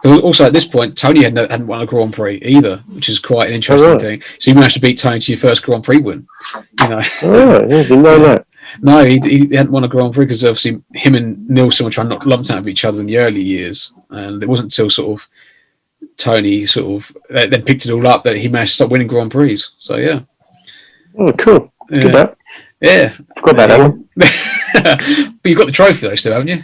Also, at this point, Tony hadn't won a Grand Prix either, which is quite an interesting thing. So you managed to beat Tony to your first Grand Prix win.
Didn't know that.
No, he hadn't won a Grand Prix because obviously him and Nilsson were trying to knock lumps out of each other in the early years, and it wasn't until sort of Tony then picked it all up that he managed to start winning Grand Prix. So yeah.
Oh, cool. That's good. That.
Yeah.
Forgot about that one.
But you've got the trophy though, still, haven't you?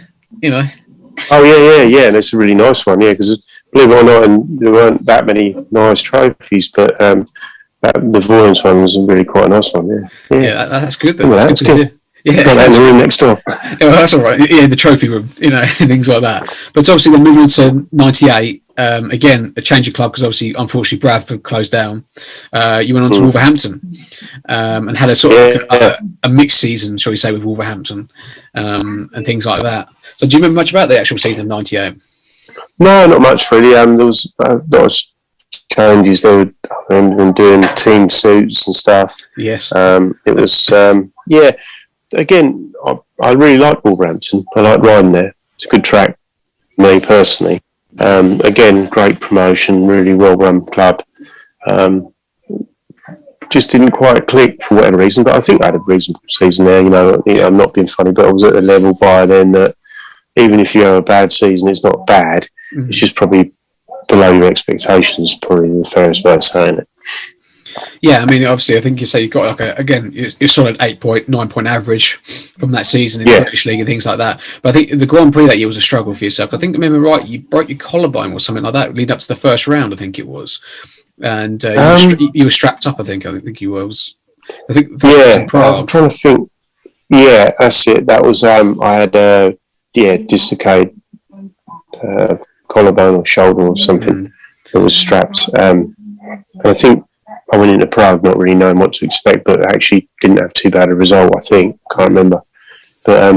Oh yeah. That's a really nice one. Yeah, because believe it or not, there weren't that many nice trophies, but the Voyants one was really quite a nice one.
Yeah, that's good. Then.
That's good.
Yeah,
got that in the room next door.
Yeah, well, that's all right. Yeah, the trophy room, things like that. But obviously, then moving on to '98. Again, a change of club because obviously, unfortunately, Bradford closed down. You went on to Wolverhampton and had a sort of a mixed season, shall we say, with Wolverhampton and things like that. So, do you remember much about the actual season of '98?
No, not much really. There was nice challenges. They were doing team suits and stuff.
Yes.
It was yeah. Again, I really like Wolverhampton. I like riding there. It's a good track, me personally. Again, great promotion, really well run club. Just didn't quite click for whatever reason, but I think I had a reasonable season there. I'm not being funny, but I was at a level by then that even if you have a bad season, it's not bad. Mm-hmm. It's just probably below your expectations, probably the fairest way of saying it.
Yeah, I mean, obviously, I think you say you've got your solid 9-point average from that season in the British League and things like that. But I think the Grand Prix that year was a struggle for yourself. I think, remember right, you broke your collarbone or something like that leading up to the first round, I think it was. And you were strapped up, I think you was. I think
I'm trying to think. Yeah, that's it. That was, I had dislocated collarbone or shoulder or something that was strapped. And I think I went into Prague not really knowing what to expect, but actually didn't have too bad a result, I think. Can't remember. But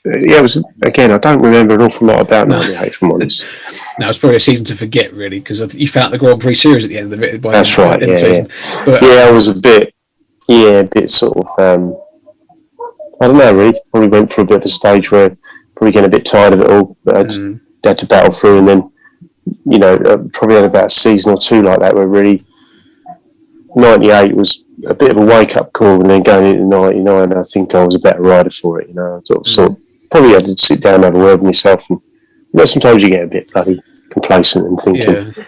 it was, again, I don't remember an awful lot about 98, if I'm honest.
No, it's probably a season to forget, really, because you found the Grand Prix series at the end of it.
That's right, yeah. But, I was a bit sort of, I don't know, really. Probably went through a bit of a stage where probably getting a bit tired of it all, but I had to battle through, and then, probably had about a season or two like that where really 98 was a bit of a wake-up call, and then going into 99, I think I was a better rider for it. I sort of probably had to sit down and have a word with myself, and sometimes you get a bit bloody complacent and thinking the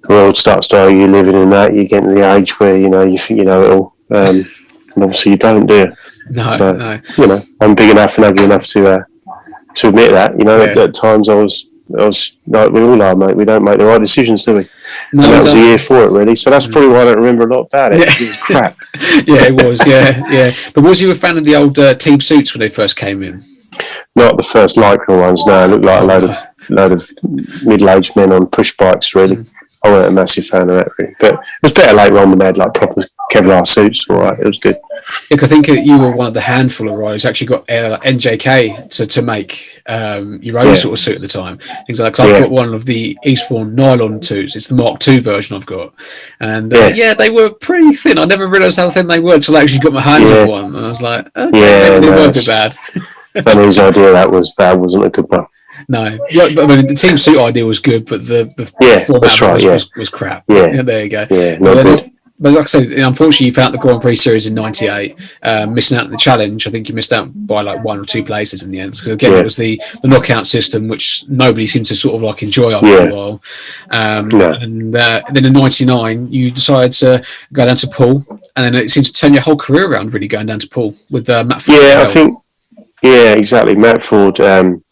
world starts to you living in that. You get to the age where you think you know it all, and obviously you don't, do you?
No.
I'm big enough and ugly enough to admit that. At times I was like we all are, mate. We don't make the right decisions, do we? No, and that was a year for it, really. So that's probably why I don't remember a lot about it. It was crap.
It was. Yeah. But was you a fan of the old team suits when they first came in?
Not the first Lycra ones. No, it looked like a load of middle-aged men on push bikes. Really, I wasn't a massive fan of that. Really, but it was better later on when they had like proper Kevlar suits. All right, it was good.
I think you were one of the handful of riders who actually got NJK to make your own sort of suit at the time. Things like that. Because I've got one of the Eastbourne nylon suits. It's the Mark II version I've got. And they were pretty thin. I never realised how thin they were until I actually got my hands on one. And I was like, okay, they weren't a bit bad.
Tony's idea that was bad, wasn't a good one.
No, but I mean the team suit idea was good, but the format was crap. Yeah, there you go.
Yeah, not good.
But like I said, unfortunately, you found the Grand Prix series in '98, missing out on the challenge. I think you missed out by like 1 or 2 places in the end. Because again, it was the knockout system, which nobody seemed to sort of like enjoy after a while. And then in '99, you decided to go down to Poole, and then it seemed to turn your whole career around, really going down to Poole with Matt Ford.
Yeah, I think. Yeah, exactly. Matt Ford then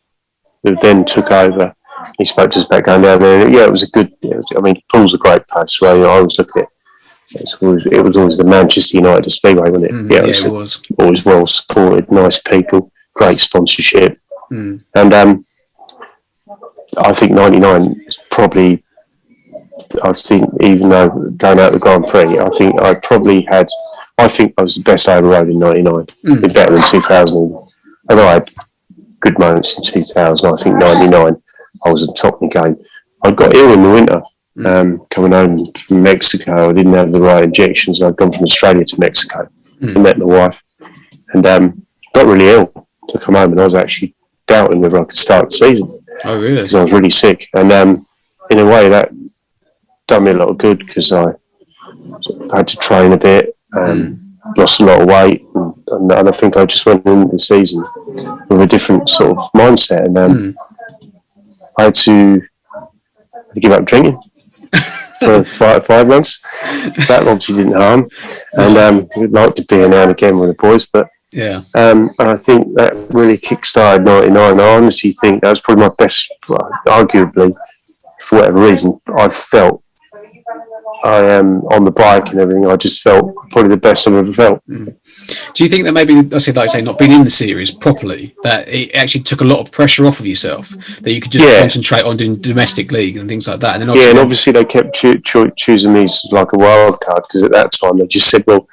took over. He spoke to us about going down there. Yeah, it was a good. Poole's a great place. Right? I always look at it. It was always the Manchester United Speedway, wasn't it?
It was.
Always well supported, nice people, great sponsorship. And I think 99 is probably, even though going out the Grand Prix, I think I was the best I ever rode in 99. Been better than 2000. Although I had good moments in 2000, I think 99, I was at the top of the game. I got ill in the winter. Coming home from Mexico, I didn't have the right injections. I'd gone from Australia to Mexico and met my wife, and got really ill to come home, and I was actually doubting whether I could start the season.
Oh, really?
Because I was really sick, and in a way that done me a lot of good because I had to train a bit, lost a lot of weight, and I think I just went into the season with a different sort of mindset, and I had to give up drinking for 5 months. So that obviously didn't harm. And we'd like to be now and again with the boys, but and I think that really kick-started 99. I honestly think that was probably my best, arguably, for whatever reason, I felt I am on the bike and everything. I just felt probably the best I've ever felt.
Do you think that maybe, not being in the series properly, that it actually took a lot of pressure off of yourself, that you could just concentrate on doing domestic league and things like that? And then
obviously they kept choosing me as like a wild card because at that time they just said, well,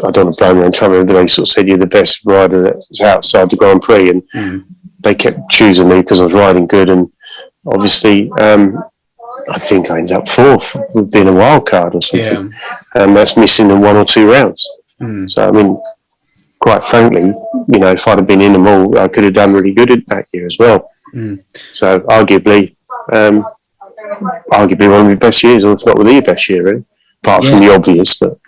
I don't want to blame them. I'm trying to remember, they sort of said you're the best rider that's outside the Grand Prix, and they kept choosing me because I was riding good, and obviously I think I ended up 4th with being a wild card or something, and that's missing in 1 or 2 rounds. So I mean, quite frankly, if I'd have been in them all, I could have done really good that year as well. So arguably one of my best years, or if not the best year, really. Apart from the obvious, but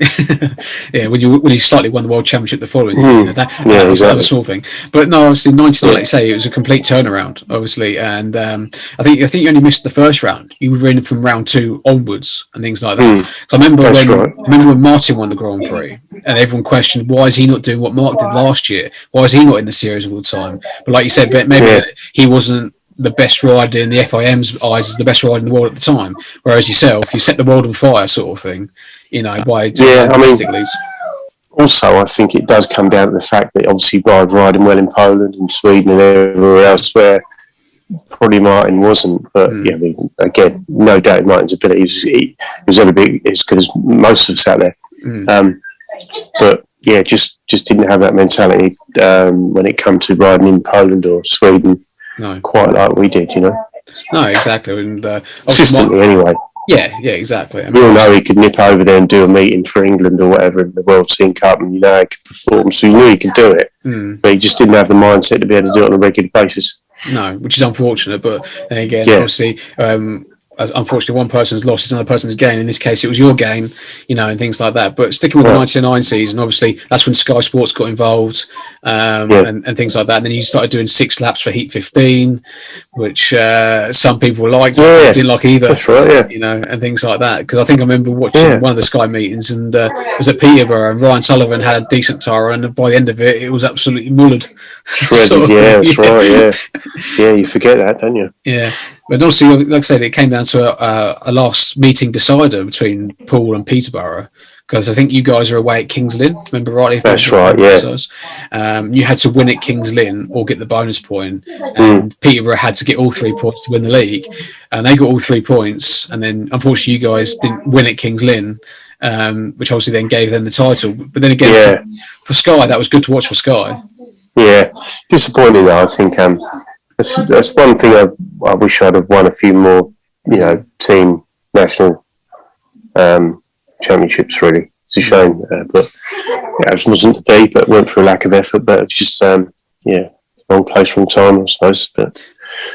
when you slightly won the world championship the following year, that was a small thing. But no, obviously 99, like you say, it was a complete turnaround, obviously, and I think you only missed the first round. You were in from round 2 onwards and things like that. So I remember when Martin won the Grand Prix, and everyone questioned why is he not doing what Mark did last year? Why is he not in the series all the time? But like you said, maybe he wasn't the best rider in the FIM's eyes, is the best rider in the world at the time. Whereas yourself, you set the world on fire, sort of thing. By doing domestic leagues.
Also, I think it does come down to the fact that obviously riding well in Poland and Sweden and everywhere else, where probably Martin wasn't. But again, no doubt Martin's ability. He was every bit as good as most of us out there. But yeah, just didn't have that mentality when it come to riding in Poland or Sweden.
No.
Quite like we did,
No, exactly. And
consistently, anyway.
Yeah, exactly.
We all know he could nip over there and do a meeting for England or whatever in the World Scene Cup, and he could perform. So you knew he could do it, but he just didn't have the mindset to be able to do it on a regular basis.
No, which is unfortunate. But then again, obviously, as unfortunately one person's loss is another person's gain. In this case, it was your gain, and things like that. But sticking with the 99 season, obviously, that's when Sky Sports got involved and things like that. And then you started doing 6 laps for Heat 15, which some people liked, didn't like either.
That's right,
and things like that. Because I think I remember watching one of the Sky meetings, and it was at Peterborough, and Ryan Sullivan had a decent tyre, and by the end of it was absolutely mullered.
Shredded, that's right, yeah, you forget that, don't you?
Yeah. But also, like I said, it came down to a last meeting decider between Paul and Peterborough, because I think you guys are away at Kings Lynn. Remember rightly?
That's right,
you had to win at Kings Lynn or get the bonus point, and Peterborough had to get all 3 points to win the league, and they got all 3 points, and then unfortunately you guys didn't win at Kings Lynn, which obviously then gave them the title. But then again, for Sky, that was good to watch for Sky.
Yeah, disappointing though, I think. That's one thing I wish I'd have won a few more, team national championships. Really, it's a shame, but it wasn't to be. But went for a lack of effort. But it's just, wrong place, wrong time, I suppose. But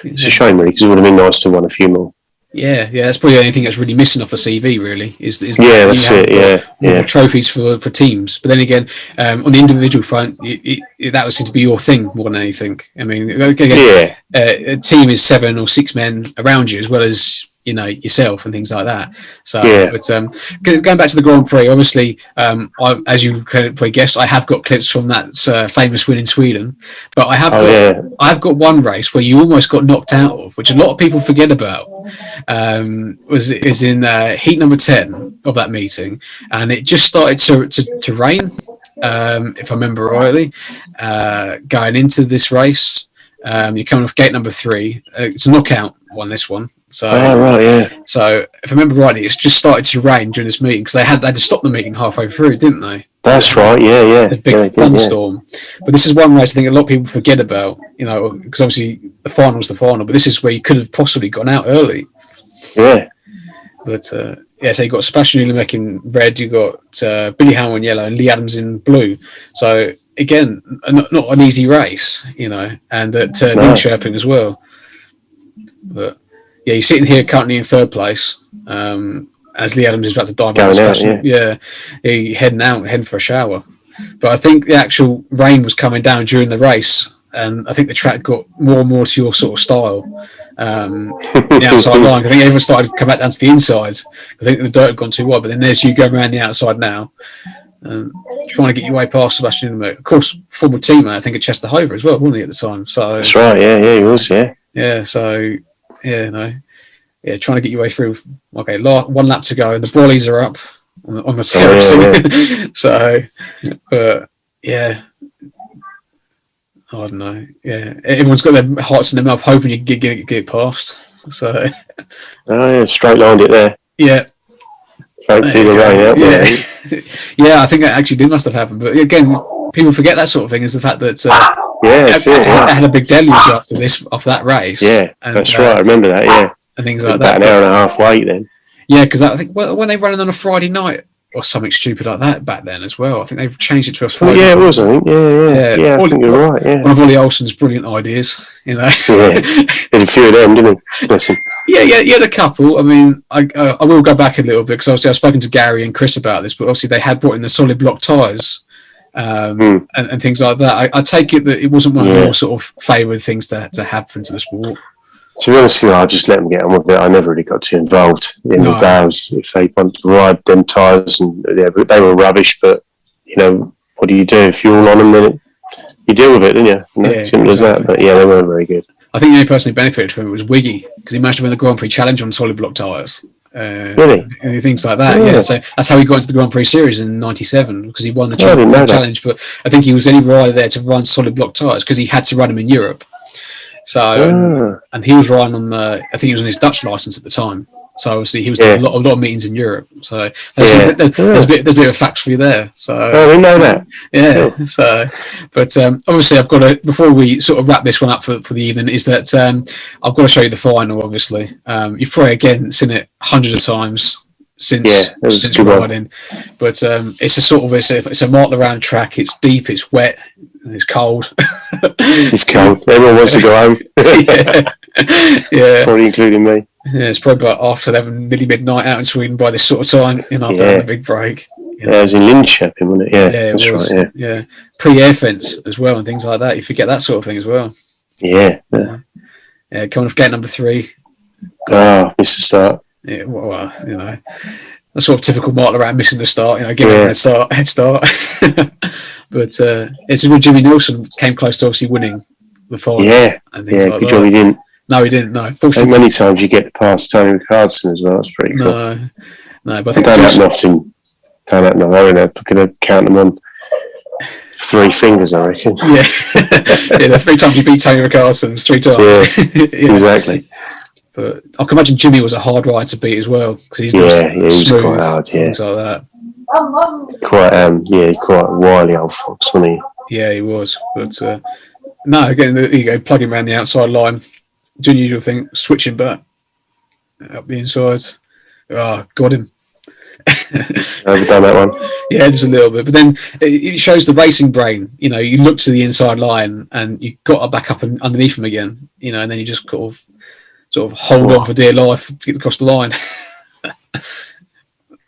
it's a shame, really, because it would have been nice to win a few more.
Yeah, that's probably the only thing that's really missing off the CV. Really, is
that's it.
More trophies for teams. But then again, on the individual front, that would seem to be your thing more than anything. I mean, a team is 7 or 6 men around you, as well as yourself and things like that. So, but going back to the Grand Prix, obviously, as you can probably guess, I have got clips from that famous win in Sweden. But I have got one race where you almost got knocked out of, which a lot of people forget about. Is in heat number 10 of that meeting, and it just started to rain, if I remember rightly, going into this race. You're coming off gate number 3. It's a knockout one, this one. So, so if I remember rightly, it's just started to rain during this meeting, because they had to stop the meeting halfway through, didn't they?
That's right,
A big thunderstorm. But this is one race I think a lot of people forget about, because obviously the final's the final, but this is where you could have possibly gone out early.
Yeah.
But, so you got Sebastian Ulemek in red, you got Billy Howell in yellow, and Lee Adams in blue. So, again, not an easy race, and at Linköping as well. But, you're sitting here currently in 3rd place, as Lee Adams is about to dive on Sebastian. He's heading for a shower. But I think the actual rain was coming down during the race, and I think the track got more and more to your sort of style. The outside line, I think everyone started to come back down to the inside. I think the dirt had gone too wide, but then there's you going around the outside now, trying to get your way past Sebastian Ulemek. Of course, former teammate, I think, at Chester Hover as well, wasn't he, at the time? So
that's right, he was,
trying to get your way through. Okay, one lap to go, and the brollies are up on the terrace. So, but I don't know. Yeah, everyone's got their hearts in their mouth, hoping you can get past. So,
straight lined it there.
Yeah.
Straight through the rain.
I think that actually must have happened. But again, people forget that sort of thing. Is the fact that I had a big deluge after that race.
Yeah, and, that's right. I remember that. Yeah,
and things like
that. About an hour and a half wait then.
Yeah, because I think when they ran it on a Friday night, or something stupid like that back then as well. I think they've changed it to a
Oh, yeah, it was. I think. Yeah. I think you're right. Yeah.
One of Ollie Olsen's brilliant ideas. You know.
Yeah. Had a few of them, didn't he? Bless him.
Yeah, he had a couple. I mean, I will go back a little bit because obviously I've spoken to Gary and Chris about this, but obviously they had brought in the solid block tyres and things like that. I take it that it wasn't one of your sort of favoured things to happen to the sport.
To be honest with you, I just let them get on with it. I never really got too involved in the days. If they wanted to ride them tyres, and they were rubbish, but you know, what do you do if you're all on them? Then you deal with it, don't you? Simple as that. But yeah, they weren't very good.
I think the only person who benefited from it was Wiggy because he managed to win the Grand Prix Challenge on solid block tyres.
Really?
And things like that. Yeah. So that's how he got into the Grand Prix Series in '97 because he won the challenge. But I think he was the only rider there to run solid block tyres because he had to run them in Europe. So and he was riding on I think he was on his Dutch license at the time. So obviously he was doing a lot of meetings in Europe. So there's a bit of facts for you there. So
I didn't know that.
Yeah. So, but obviously I've got to, before we sort of wrap this one up for the evening, is that I've got to show you the final. Obviously, you've probably again seen it hundreds of times since riding, but it's a sort of it's a marked around track. It's deep, it's wet, and it's cold.
It's cold. Everyone wants to go home.
Yeah,
probably including me.
Yeah, it's probably about after 11, nearly midnight out in Sweden by this sort of time. After having a big break.
You know? Yeah, it was in Linköping, wasn't it? Yeah, that's
was,
right.
Yeah, pre-air fence as well and things like that. You forget that sort of thing as well.
Yeah.
Coming off gate number 3.
Missed the start.
Yeah, well, you know, that's sort of typical Martin around missing the start. You know, giving him a head start. But it's when Jimmy Nielsen came close to obviously winning the final.
Yeah,
and things like
good job he didn't.
No, he didn't. No,
how many times you get past Tony Richardson as well? That's pretty cool.
No, but I think
don't happen often. Don't happen. I don't know. We're going to count them on 3 fingers, I reckon.
Yeah, the 3 times you beat Tony Richardson, 3 times.
Yeah, exactly.
But I can imagine Jimmy was a hard rider to beat as well because he's
he was quite hard. Yeah,
things like that.
Quite wily old fox, wasn't he?
Yeah, he was. But no, again, there you go, plugging around the outside line. Doing the usual thing, switching back up the inside. Got him.
Overdone that one.
Yeah, just a little bit. But then it shows the racing brain. You know, you look to the inside line and you got back up and underneath him again. You know, and then you just sort of hold on for dear life to get across the line.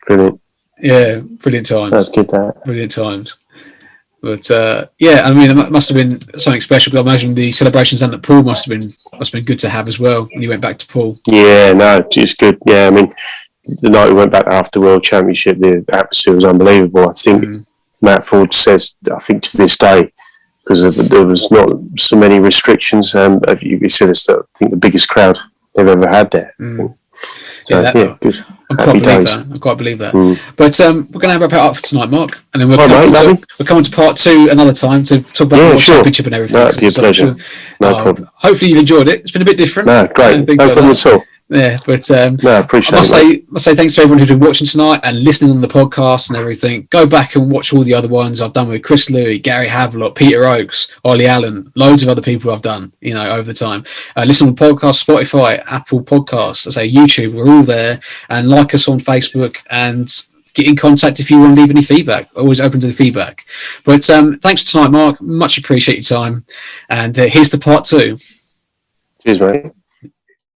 Brilliant.
Yeah, brilliant times.
That's good.
Brilliant times. But I mean, it must have been something special. But I imagine the celebrations down at Poole must have been good to have as well when you went back to Poole.
Yeah, no, just good. Yeah, I mean, the night we went back after World Championship, the atmosphere was unbelievable. I think Matt Ford says, I think to this day, because there was not so many restrictions. You said it's, I think, the biggest crowd they've ever had there. So, good.
I quite believe that. But we're going to wrap it up for tonight, Mark, and then we're coming to part 2 another time to talk about the World Championship and everything.
That'd be a pleasure. No problem.
Hopefully you've enjoyed it. It's been a bit different.
No, great. No problem at all.
Yeah, but
appreciate
I must say thanks to everyone who's been watching tonight and listening on the podcast and everything. Go back and watch all the other ones I've done with Chris Louis, Gary Havelock, Peter Oakes, Ollie Allen, loads of other people I've done, over the time. Listen on podcast, Spotify, Apple Podcasts, YouTube. We're all there, and like us on Facebook and get in contact if you want to leave any feedback. Always open to the feedback. But thanks tonight, Mark. Much appreciate your time. And here's the part 2.
Cheers, mate.